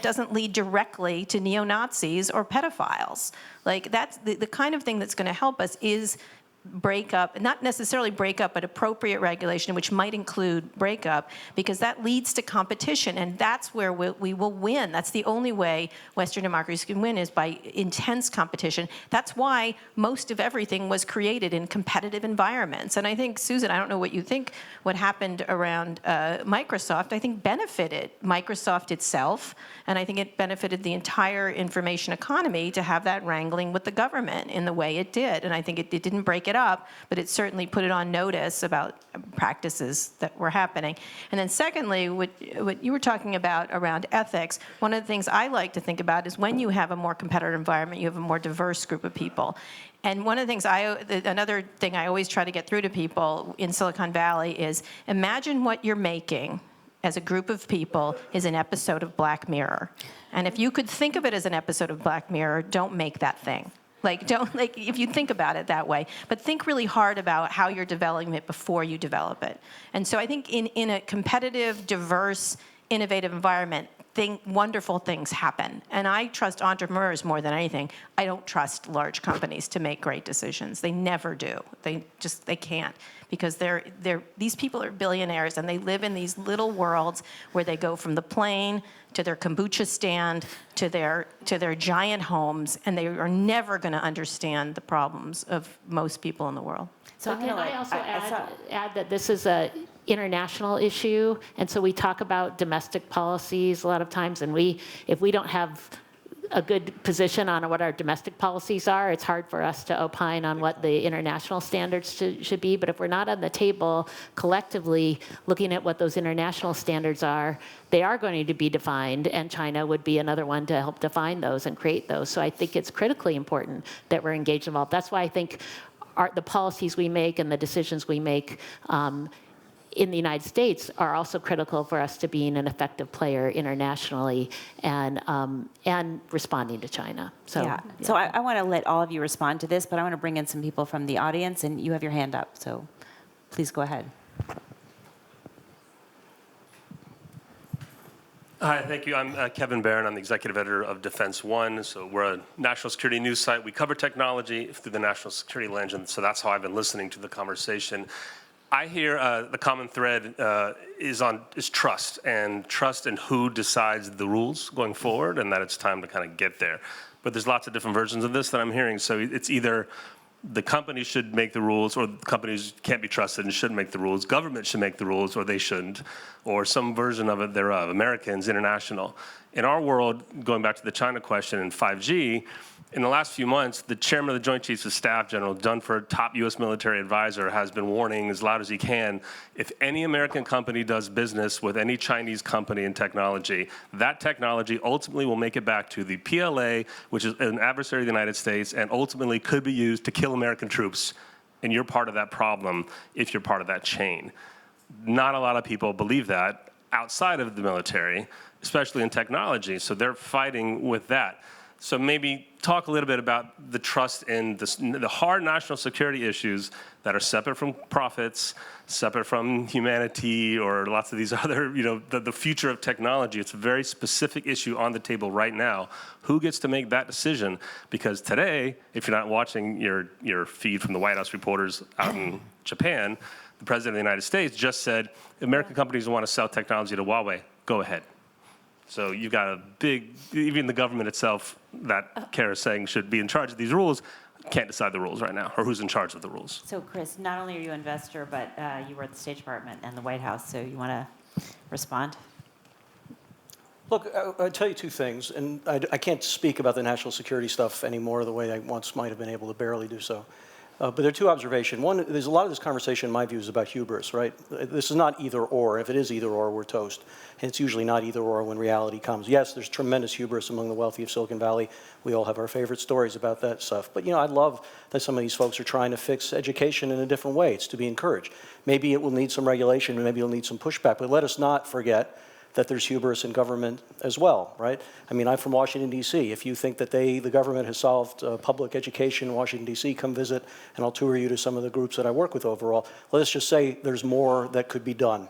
doesn't lead directly to neo-Nazis or pedophiles. Like, that's the kind of thing that's going to help us is break up, not necessarily break up, but appropriate regulation, which might include breakup, because that leads to competition, and that's where we will win. That's the only way Western democracies can win, is by intense competition. That's why most of everything was created in competitive environments. And I think, Susan, I don't know what you think, what happened around Microsoft, I think benefited Microsoft itself, and I think it benefited the entire information economy to have that wrangling with the government in the way it did. And I think it didn't break it up, but it certainly put it on notice about practices that were happening. And then secondly, what you were talking about around ethics, one of the things I like to think about is when you have a more competitive environment, you have a more diverse group of people. And one of the things another thing I always try to get through to people in Silicon Valley is, imagine what you're making as a group of people is an episode of Black Mirror. And if you could think of it as an episode of Black Mirror, don't make that thing. If you think about it that way, but think really hard about how you're developing it before you develop it. And so I think in a competitive, diverse, innovative environment, wonderful things happen. And I trust entrepreneurs more than anything. I don't trust large companies to make great decisions. They never do. They can't, because these people are billionaires, and they live in these little worlds where they go from the plane to their kombucha stand to their giant homes, and they are never going to understand the problems of most people in the world. So can I also add that this is a international issue, and so we talk about domestic policies a lot of times, and if we don't have a good position on what our domestic policies are, it's hard for us to opine on what the international standards should be. But if we're not on the table collectively looking at what those international standards are, they are going to be defined, and China would be another one to help define those and create those. So I think it's critically important that we're engaged involved. That's why I think the policies we make and the decisions we make in the United States are also critical for us to being an effective player internationally and responding to China. So, yeah. So I want to let all of you respond to this, but I want to bring in some people from the audience, and you have your hand up, so please go ahead. Hi, thank you. I'm Kevin Barron. I'm the executive editor of Defense One. So we're a national security news site. We cover technology through the national security lens, and so that's how I've been listening to the conversation. I hear the common thread is trust, and trust in who decides the rules going forward, and that it's time to kind of get there. But there's lots of different versions of this that I'm hearing. So it's either the companies should make the rules, or companies can't be trusted and shouldn't make the rules. Government should make the rules, or they shouldn't, or some version of it thereof. Americans, international. In our world, going back to the China question and 5G, in the last few months, the chairman of the Joint Chiefs of Staff, General Dunford, top U.S. military advisor, has been warning as loud as he can, if any American company does business with any Chinese company in technology, that technology ultimately will make it back to the PLA, which is an adversary of the United States, and ultimately could be used to kill American troops. And you're part of that problem if you're part of that chain. Not a lot of people believe that outside of the military, especially in technology, so they're fighting with that. So maybe talk a little bit about the trust in the hard national security issues that are separate from profits, separate from humanity, or lots of these other, the future of technology. It's a very specific issue on the table right now. Who gets to make that decision? Because today, if you're not watching your feed from the White House reporters out in Japan, the President of the United States just said, American companies want to sell technology to Huawei, go ahead. So you've got a big, even the government itself that Kara's saying should be in charge of these rules, can't decide the rules right now, or who's in charge of the rules. So Chris, not only are you an investor, but you were at the State Department and the White House, so you want to respond? Look, I'll tell you two things, and I can't speak about the national security stuff anymore the way I once might have been able to barely do so. But there are two observations. One, there's a lot of this conversation, in my view, is about hubris, right? This is not either or. If it is either or, we're toast. And it's usually not either or when reality comes. Yes, there's tremendous hubris among the wealthy of Silicon Valley. We all have our favorite stories about that stuff. But, I love that some of these folks are trying to fix education in a different way. It's to be encouraged. Maybe it will need some regulation, and maybe it'll need some pushback. But let us not forget that there's hubris in government as well, right? I mean, I'm from Washington, D.C. If you think that the government has solved public education in Washington, D.C., come visit, and I'll tour you to some of the groups that I work with overall. Let's just say there's more that could be done,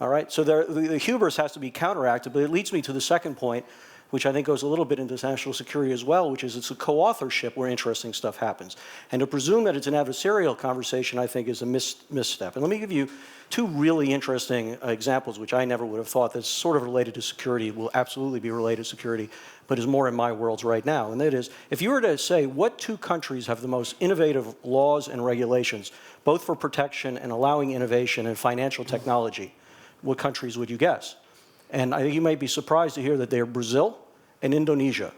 all right? So the hubris has to be counteracted, but it leads me to the second point, which I think goes a little bit into national security as well, which is it's a co-authorship where interesting stuff happens. And to presume that it's an adversarial conversation, I think, is a misstep. And let me give you two really interesting examples, which I never would have thought that's sort of related to security, will absolutely be related to security, but is more in my worlds right now. And that is, if you were to say what two countries have the most innovative laws and regulations, both for protection and allowing innovation in financial technology, what countries would you guess? And I think you may be surprised to hear that they are Brazil and Indonesia.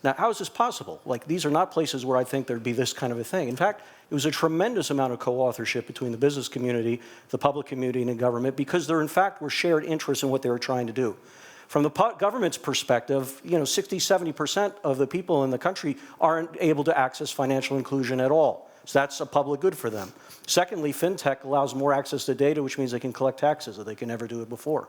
Now, how is this possible? Like, these are not places where I think there'd be this kind of a thing. In fact, it was a tremendous amount of co-authorship between the business community, the public community, and the government, because there, in fact, were shared interests in what they were trying to do. From the government's perspective, 60, 70% of the people in the country aren't able to access financial inclusion at all. So that's a public good for them. Secondly, fintech allows more access to data, which means they can collect taxes that they can never do it before.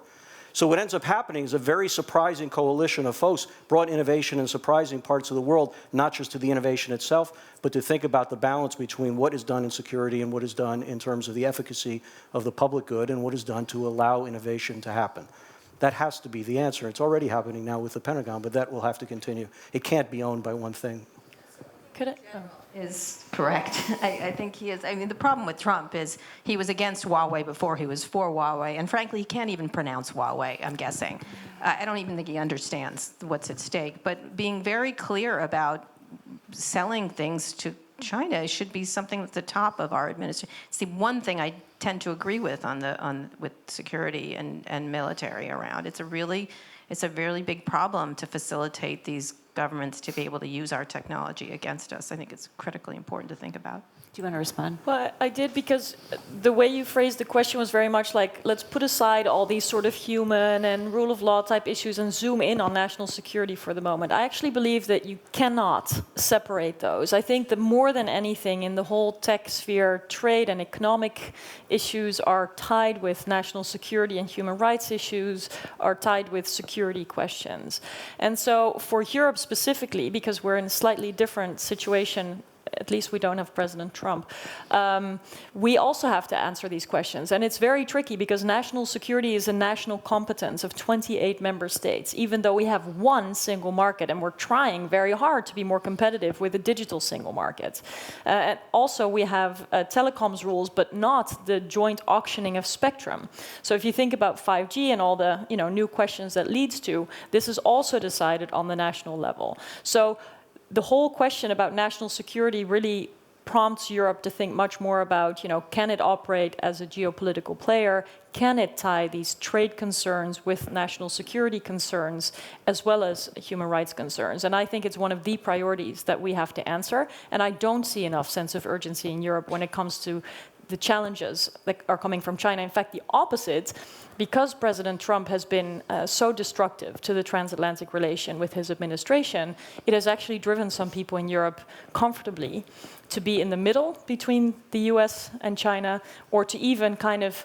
So what ends up happening is a very surprising coalition of folks brought innovation in surprising parts of the world, not just to the innovation itself, but to think about the balance between what is done in security and what is done in terms of the efficacy of the public good and what is done to allow innovation to happen. That has to be the answer. It's already happening now with the Pentagon, but that will have to continue. It can't be owned by one thing. Could it? Is correct. I think he is. I mean, the problem with Trump is he was against Huawei before he was for Huawei, and frankly, he can't even pronounce Huawei, I'm guessing. I don't even think he understands what's at stake. But being very clear about selling things to China should be something at the top of our administration. It's the one thing I tend to agree with with security and military around. It's a really big problem to facilitate these governments to be able to use our technology against us. I think it's critically important to think about. Do you want to respond? Well, I did, because the way you phrased the question was very much like, let's put aside all these sort of human and rule of law type issues and zoom in on national security for the moment. I actually believe that you cannot separate those. I think that more than anything in the whole tech sphere, trade and economic issues are tied with national security, and human rights issues are tied with security questions. And so for Europe specifically, because we're in a slightly different situation at least we don't have President Trump. We also have to answer these questions. And it's very tricky because national security is a national competence of 28 member states, even though we have one single market. And we're trying very hard to be more competitive with a digital single market. And also, we have telecoms rules, but not the joint auctioning of spectrum. So if you think about 5G and all the new questions that leads to, this is also decided on the national level. So the whole question about national security really prompts Europe to think much more about, can it operate as a geopolitical player? Can it tie these trade concerns with national security concerns as well as human rights concerns? And I think it's one of the priorities that we have to answer. And I don't see enough sense of urgency in Europe when it comes to the challenges that are coming from China. In fact, the opposite, because President Trump has been so destructive to the transatlantic relation with his administration, it has actually driven some people in Europe comfortably to be in the middle between the US and China, or to even kind of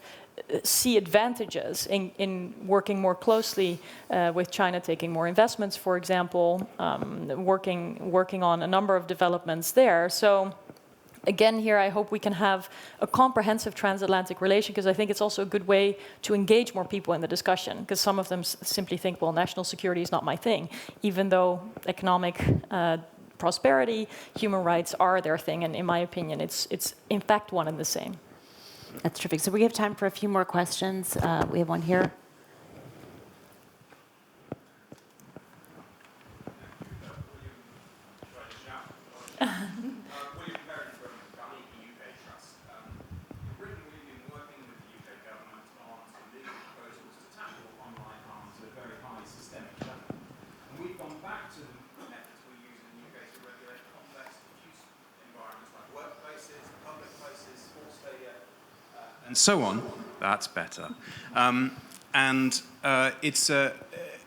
see advantages in working more closely with China, taking more investments, for example, working on a number of developments there. So again, here, I hope we can have a comprehensive transatlantic relation, because I think it's also a good way to engage more people in the discussion, because some of them simply think, well, national security is not my thing, even though economic prosperity, human rights are their thing. And in my opinion, it's in fact one and the same. That's terrific. So we have time for a few more questions. We have one here. And so on. That's better. It's an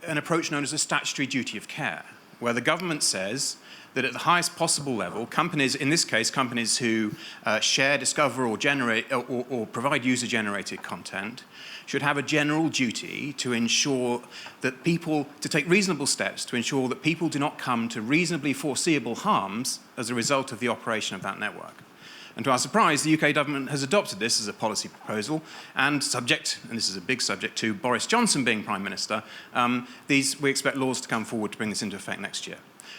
approach known as a statutory duty of care, where the government says that at the highest possible level, companies, in this case, companies who share, discover, or generate, or provide user-generated content, should have a general duty to ensure that to take reasonable steps to ensure that people do not come to reasonably foreseeable harms as a result of the operation of that network. And to our surprise, the UK government has adopted this as a policy proposal, and this is a big subject, to Boris Johnson being Prime Minister, we expect laws to come forward to bring this into effect next year.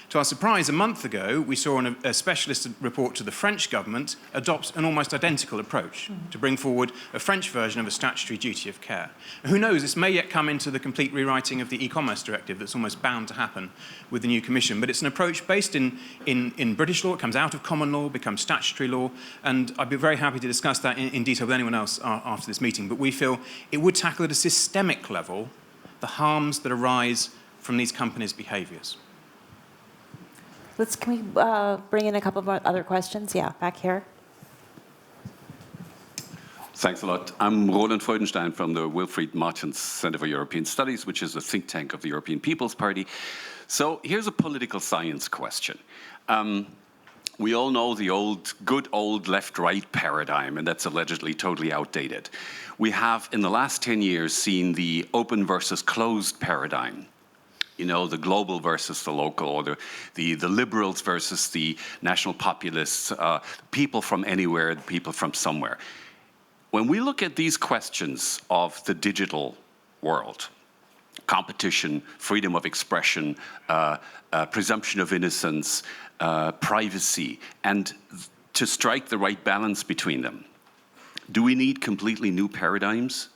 To our surprise, a month ago, we saw a specialist report to the French government adopt an almost identical approach to bring forward a French version of a statutory duty of care. And who knows, this may yet come into the complete rewriting of the e-commerce directive that's almost bound to happen with the new Commission. But it's an approach based in British law. It comes out of common law, becomes statutory law, and I'd be very happy to discuss that in detail with anyone else after this meeting. But we feel it would tackle at a systemic level the harms that arise from these companies' behaviours. Can we bring in a couple of other questions? Yeah, back here. Thanks a lot. I'm Roland Freudenstein from the Wilfried Martens Center for European Studies, which is a think tank of the European People's Party. So here's a political science question. We all know the good old left-right paradigm, and that's allegedly totally outdated. We have, in the last 10 years, seen the open versus closed paradigm. The global versus the local, or the liberals versus the national populists, people from anywhere, people from somewhere. When we look at these questions of the digital world, competition, freedom of expression, presumption of innocence, privacy, and to strike the right balance between them, do we need completely new paradigms?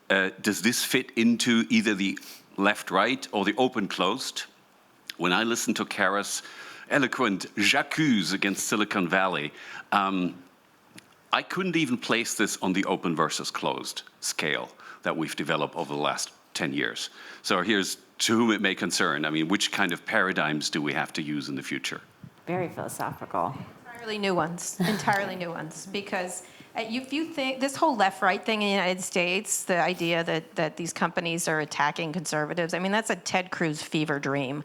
Does this fit into either the left-right or the open-closed? When I listen to Kara's eloquent j'accuse against Silicon Valley, I couldn't even place this on the open versus closed scale that we've developed over the last 10 years. So here's to whom it may concern. I mean, which kind of paradigms do we have to use in the future? Very philosophical. Entirely new ones, because if you think this whole left-right thing in the United States, the idea that these companies are attacking conservatives, I mean, that's a Ted Cruz fever dream.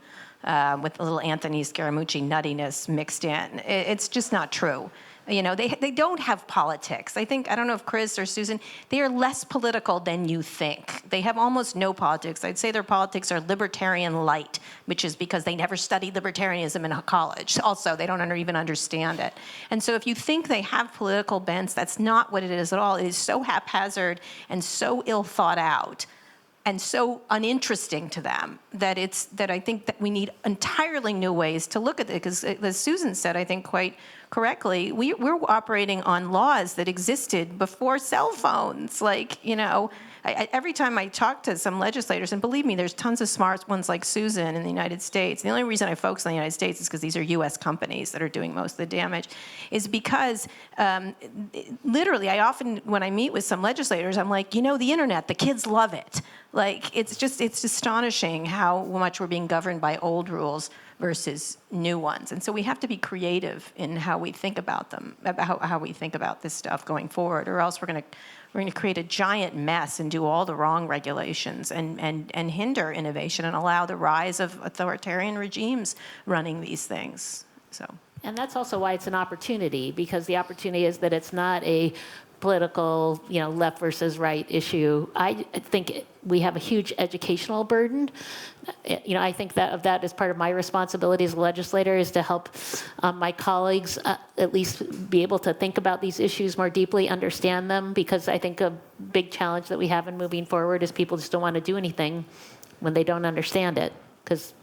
with a little Anthony Scaramucci nuttiness mixed in. It's just not true. You know, they don't have politics. I don't know if Chris or Susan, they are less political than you think. They have almost no politics. I'd say their politics are libertarian light, which is because they never studied libertarianism in college. Also, they don't even understand it. And so if you think they have political bents, that's not what it is at all. It is so haphazard and so ill thought out and so uninteresting to them that I think that we need entirely new ways to look at it. Because as Susan said, I think quite correctly, we're operating on laws that existed before cell phones. Like, you know, every time I talk to some legislators, and believe me, there's tons of smart ones like Susan in the United States. The only reason I focus on the United States is because these are U.S. companies that are doing most of the damage, is because literally I often, when I meet with some legislators, I'm like, you know, the internet, the kids love it. Like, it's astonishing how much we're being governed by old rules versus new ones. And so we have to be creative in how we think about them, about how we think about this stuff going forward, or else we're going to create a giant mess and do all the wrong regulations and hinder innovation and allow the rise of authoritarian regimes running these things. So. And that's also why it's an opportunity, because the opportunity is that it's not a political, you know, left versus right issue. I think we have a huge educational burden. You know, I think that is part of my responsibility as a legislator, is to help my colleagues at least be able to think about these issues more deeply, understand them, because I think a big challenge that we have in moving forward is people just don't want to do anything when they don't understand it, because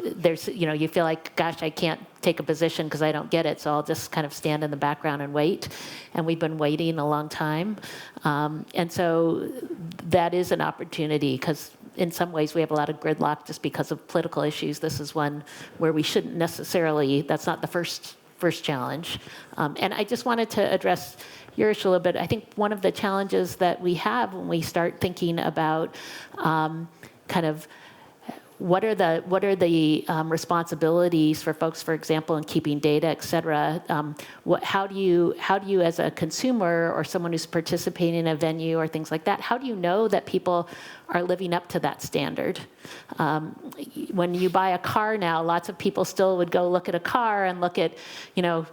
there's, you know, you feel like, gosh, I can't take a position because I don't get it, so I'll just kind of stand in the background and wait. And we've been waiting a long time. And so that is an opportunity, because in some ways we have a lot of gridlock just because of political issues. This is one where we shouldn't necessarily, that's not the first challenge. And I just wanted to address yours a little bit. I think one of the challenges that we have when we start thinking about kind of what are the responsibilities for folks, for example, in keeping data, et cetera? How do you, as a consumer or someone who's participating in a venue or things like that, how do you know that people are living up to that standard? When you buy a car now, lots of people still would go look at a car and look at, you know,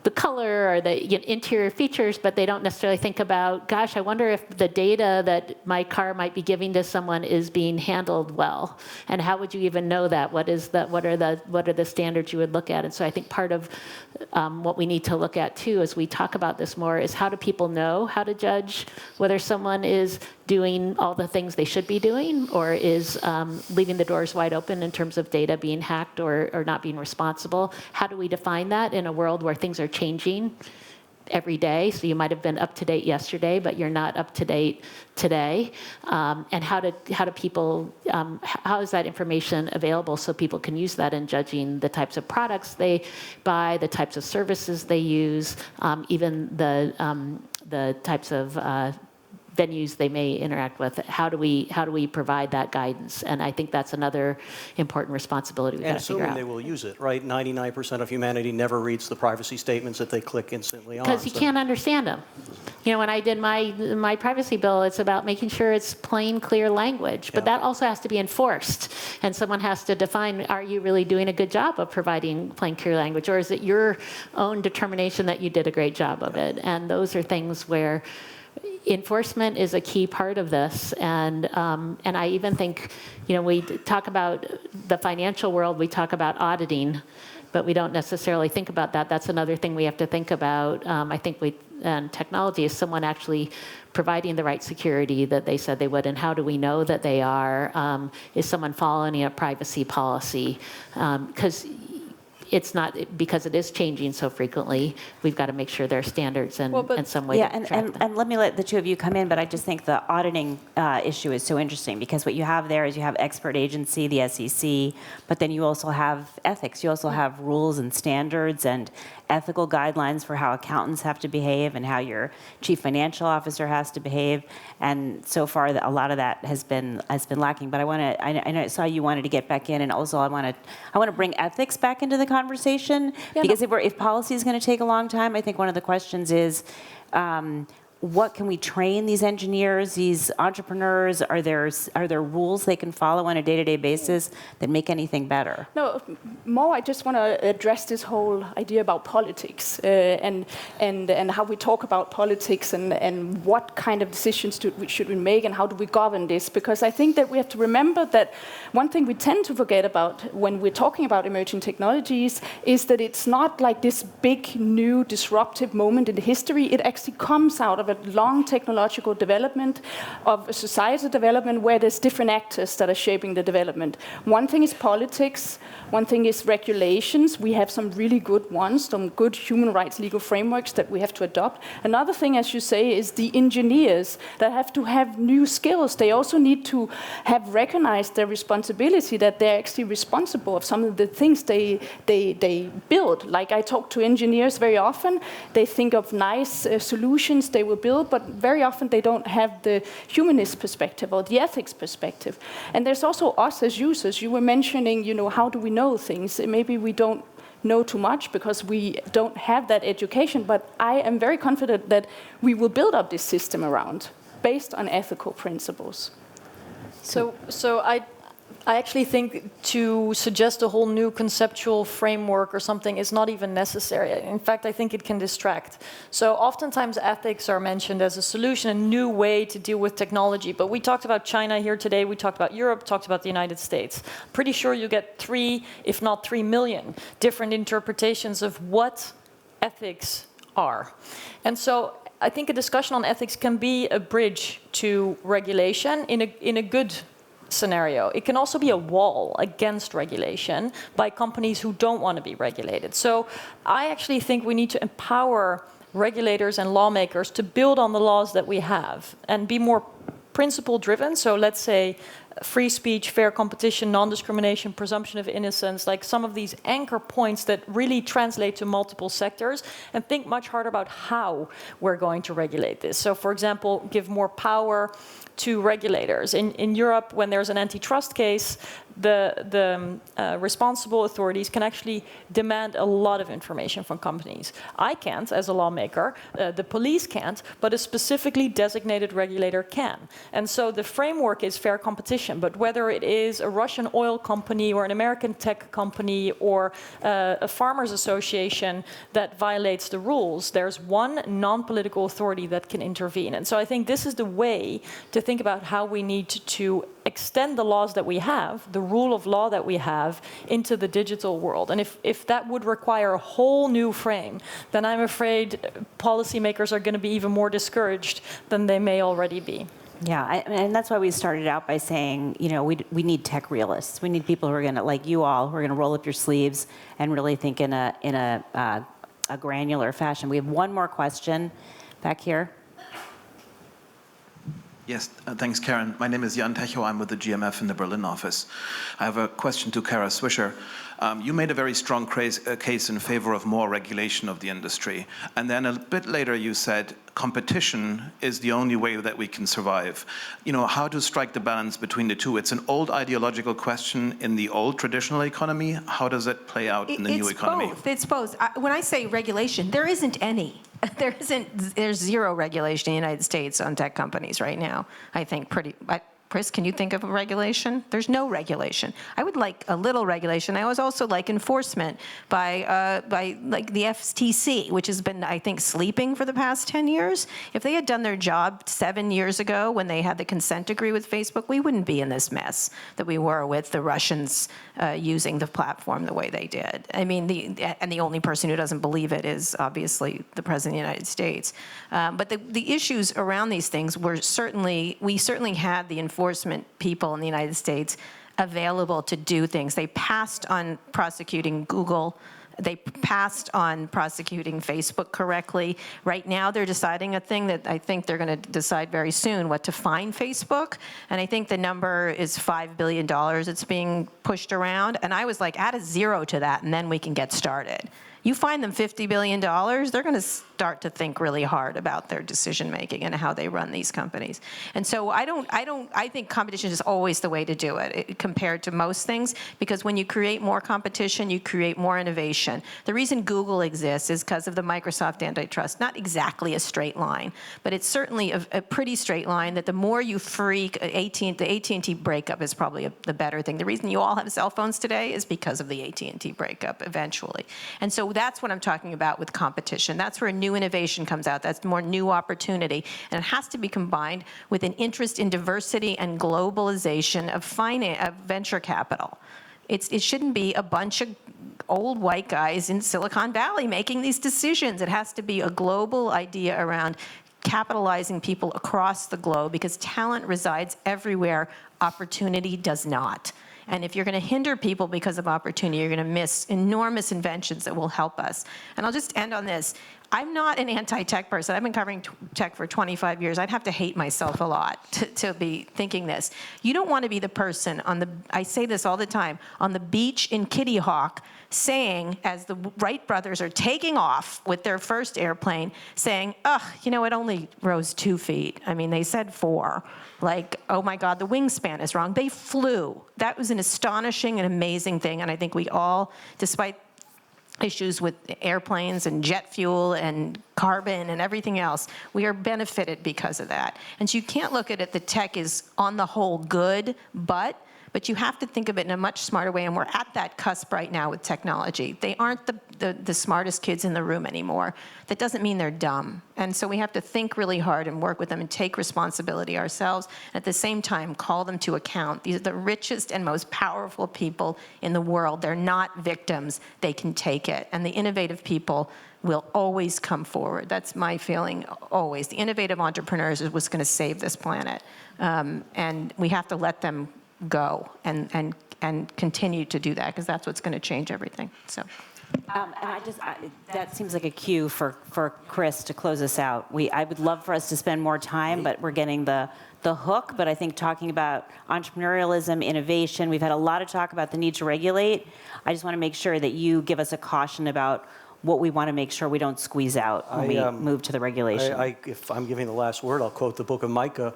the color or the interior features, but they don't necessarily think about, gosh, I wonder if the data that my car might be giving to someone is being handled well. And how would you even know that? What are the standards you would look at? And so I think part of what we need to look at too, as we talk about this more, is how do people know how to judge whether someone is doing all the things they should be doing, or is leaving the doors wide open in terms of data being hacked or not being responsible? How do we define that in a world where things are changing every day? So you might have been up to date yesterday, but you're not up to date today. And how do people, how is that information available so people can use that in judging the types of products they buy, the types of services they use, even the types of venues they may interact with? How do we provide that guidance? And I think that's another important responsibility we've got to figure out. And assuming they will use it, right? 99% of humanity never reads the privacy statements that they click instantly on. Because you can't understand them. You know, when I did my privacy bill, it's about making sure it's plain, clear language. But that also has to be enforced. And someone has to define, are you really doing a good job of providing plain, clear language? Or is it your own determination that you did a great job of it? And those are things where enforcement is a key part of this, and I even think, you know, we talk about the financial world, we talk about auditing, but we don't necessarily think about that. That's another thing we have to think about. I think technology is someone actually providing the right security that they said they would, and how do we know that they are? Is someone following a privacy policy? Because it's not, because it is changing so frequently, we've got to make sure there are standards and some way to track them. And let me let the two of you come in, but I just think the auditing issue is so interesting, because what you have there is you have expert agency, the SEC, but then you also have ethics. You also have rules and standards and ethical guidelines for how accountants have to behave and how your chief financial officer has to behave. And so far, a lot of that has been lacking. But I know I saw you wanted to get back in, and also I want to bring ethics back into the conversation, because if policy is going to take a long time, I think one of the questions is, what can we train these engineers, these entrepreneurs? Are there rules they can follow on a day-to-day basis that make anything better? No, more I just want to address this whole idea about politics and how we talk about politics and what kind of decisions should we make and how do we govern this. Because I think that we have to remember that one thing we tend to forget about when we're talking about emerging technologies is that it's not like this big, new, disruptive moment in history. It actually comes out of a long technological development, of a societal development where there's different actors that are shaping the development. One thing is politics, one thing is regulations. We have some really good ones, some good human rights legal frameworks that we have to adopt. Another thing, as you say, is the engineers that have to have new skills. They also need to have recognized their responsibility, that they're actually responsible of some of the things they build. Like I talk to engineers very often, they think of nice solutions they will build, but very often they don't have the humanist perspective or the ethics perspective. And there's also us as users. You were mentioning, how do we know things? Maybe we don't know too much because we don't have that education, but I am very confident that we will build up this system around based on ethical principles. So I actually think to suggest a whole new conceptual framework or something is not even necessary. In fact, I think it can distract. So oftentimes ethics are mentioned as a solution, a new way to deal with technology. But we talked about China here today, we talked about Europe, talked about the United States. Pretty sure you get 3, if not 3 million, different interpretations of what ethics are. And so I think a discussion on ethics can be a bridge to regulation in a good scenario. It can also be a wall against regulation by companies who don't want to be regulated. So I actually think we need to empower regulators and lawmakers to build on the laws that we have and be more principle driven. So let's say free speech, fair competition, non-discrimination, presumption of innocence, like some of these anchor points that really translate to multiple sectors, and think much harder about how we're going to regulate this. So for example, give more power to regulators. In Europe, when there's an antitrust case, the responsible authorities can actually demand a lot of information from companies. I can't, as a lawmaker, the police can't, but a specifically designated regulator can. And so the framework is fair competition, but whether it is a Russian oil company or an American tech company or a farmers association that violates the rules, there's one non-political authority that can intervene. And so I think this is the way to think about how we need to extend the laws that we have, the rule of law that we have, into the digital world. And if that would require a whole new frame, then I'm afraid policymakers are going to be even more discouraged than they may already be. Yeah, and that's why we started out by saying, we need tech realists. We need people who are going to, like you all, who are going to roll up your sleeves and really think in a granular fashion. We have one more question back here. Yes, thanks, Karen. My name is Jan Techo. I'm with the GMF in the Berlin office. I have a question to Kara Swisher. You made a very strong case in favor of more regulation of the industry. And then a bit later you said competition is the only way that we can survive. How to strike the balance between the two? It's an old ideological question in the old traditional economy. How does it play out in the new economy? It's both. When I say regulation, there isn't any. There's zero regulation in the United States on tech companies right now. I think Chris, can you think of a regulation? There's no regulation. I would like a little regulation. I would also like enforcement by like the FTC, which has been, I think, sleeping for the past 10 years. If they had done their job 7 years ago when they had the consent decree with Facebook, we wouldn't be in this mess that we were with the Russians using the platform the way they did. I mean, the only person who doesn't believe it is obviously the President of the United States. But the issues around these things were we certainly had the enforcement people in the United States available to do things. They passed on prosecuting Google. They passed on prosecuting Facebook correctly. Right now, they're deciding a thing that I think they're going to decide very soon, what to fine Facebook. And I think the number is $5 billion it's being pushed around. And I was like, add a zero to that, and then we can get started. You find them $50 billion, they're going to start to think really hard about their decision making and how they run these companies. And so I think competition is always the way to do it compared to most things, because when you create more competition, you create more innovation. The reason Google exists is because of the Microsoft antitrust. Not exactly a straight line, but it's certainly a pretty straight line that the more you freak, the AT&T breakup is probably the better thing. The reason you all have cell phones today is because of the AT&T breakup eventually. And so that's what I'm talking about with competition. That's where new innovation comes out. That's more new opportunity. And it has to be combined with an interest in diversity and globalization of venture capital. It shouldn't be a bunch of old white guys in Silicon Valley making these decisions. It has to be a global idea around capitalizing people across the globe, because talent resides everywhere, opportunity does not. And if you're going to hinder people because of opportunity, you're going to miss enormous inventions that will help us. And I'll just end on this. I'm not an anti-tech person. I've been covering tech for 25 years. I'd have to hate myself a lot to be thinking this. You don't want to be the person I say this all the time, on the beach in Kitty Hawk saying, as the Wright brothers are taking off with their first airplane, saying, it only rose 2 feet. I mean, they said 4. Like, oh my God, the wingspan is wrong. They flew. That was an astonishing and amazing thing. And I think we all, despite issues with airplanes and jet fuel and carbon and everything else, we are benefited because of that. And so you can't look at it, the tech is on the whole good, but you have to think of it in a much smarter way, and we're at that cusp right now with technology. They aren't the smartest kids in the room anymore. That doesn't mean they're dumb. And so we have to think really hard and work with them and take responsibility ourselves, and at the same time call them to account. These are the richest and most powerful people in the world. They're not victims. They can take it. And the innovative people will always come forward. That's my feeling, always. The innovative entrepreneurs is what's going to save this planet. And we have to let them go and continue to do that, because that's what's going to change everything. So. And that seems like a cue for Chris to close us out. I would love for us to spend more time, but we're getting the hook. But I think talking about entrepreneurialism, innovation, we've had a lot of talk about the need to regulate. I just want to make sure that you give us a caution about what we want to make sure we don't squeeze out when we move to the regulation. If I'm giving the last word, I'll quote the book of Micah: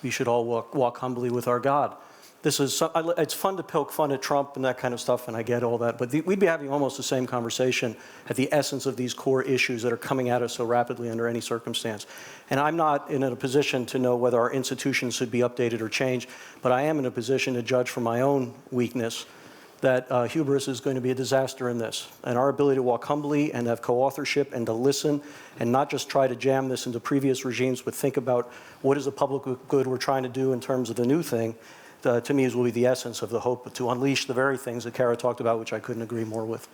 "We should all walk humbly with our God." It's fun to poke fun at Trump and that kind of stuff, and I get all that, but we'd be having almost the same conversation at the essence of these core issues that are coming at us so rapidly under any circumstance. And I'm not in a position to know whether our institutions should be updated or changed, but I am in a position to judge from my own weakness that hubris is going to be a disaster in this. And our ability to walk humbly and have co-authorship and to listen and not just try to jam this into previous regimes, but think about what is the public good we're trying to do in terms of the new thing, to me, will be the essence of the hope to unleash the very things that Kara talked about, which I couldn't agree more with.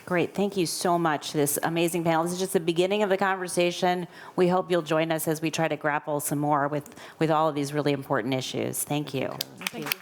Great. Thank you so much, this amazing panel. This is just the beginning of the conversation. We hope you'll join us as we try to grapple some more with all of these really important issues. Thank you. Thank you.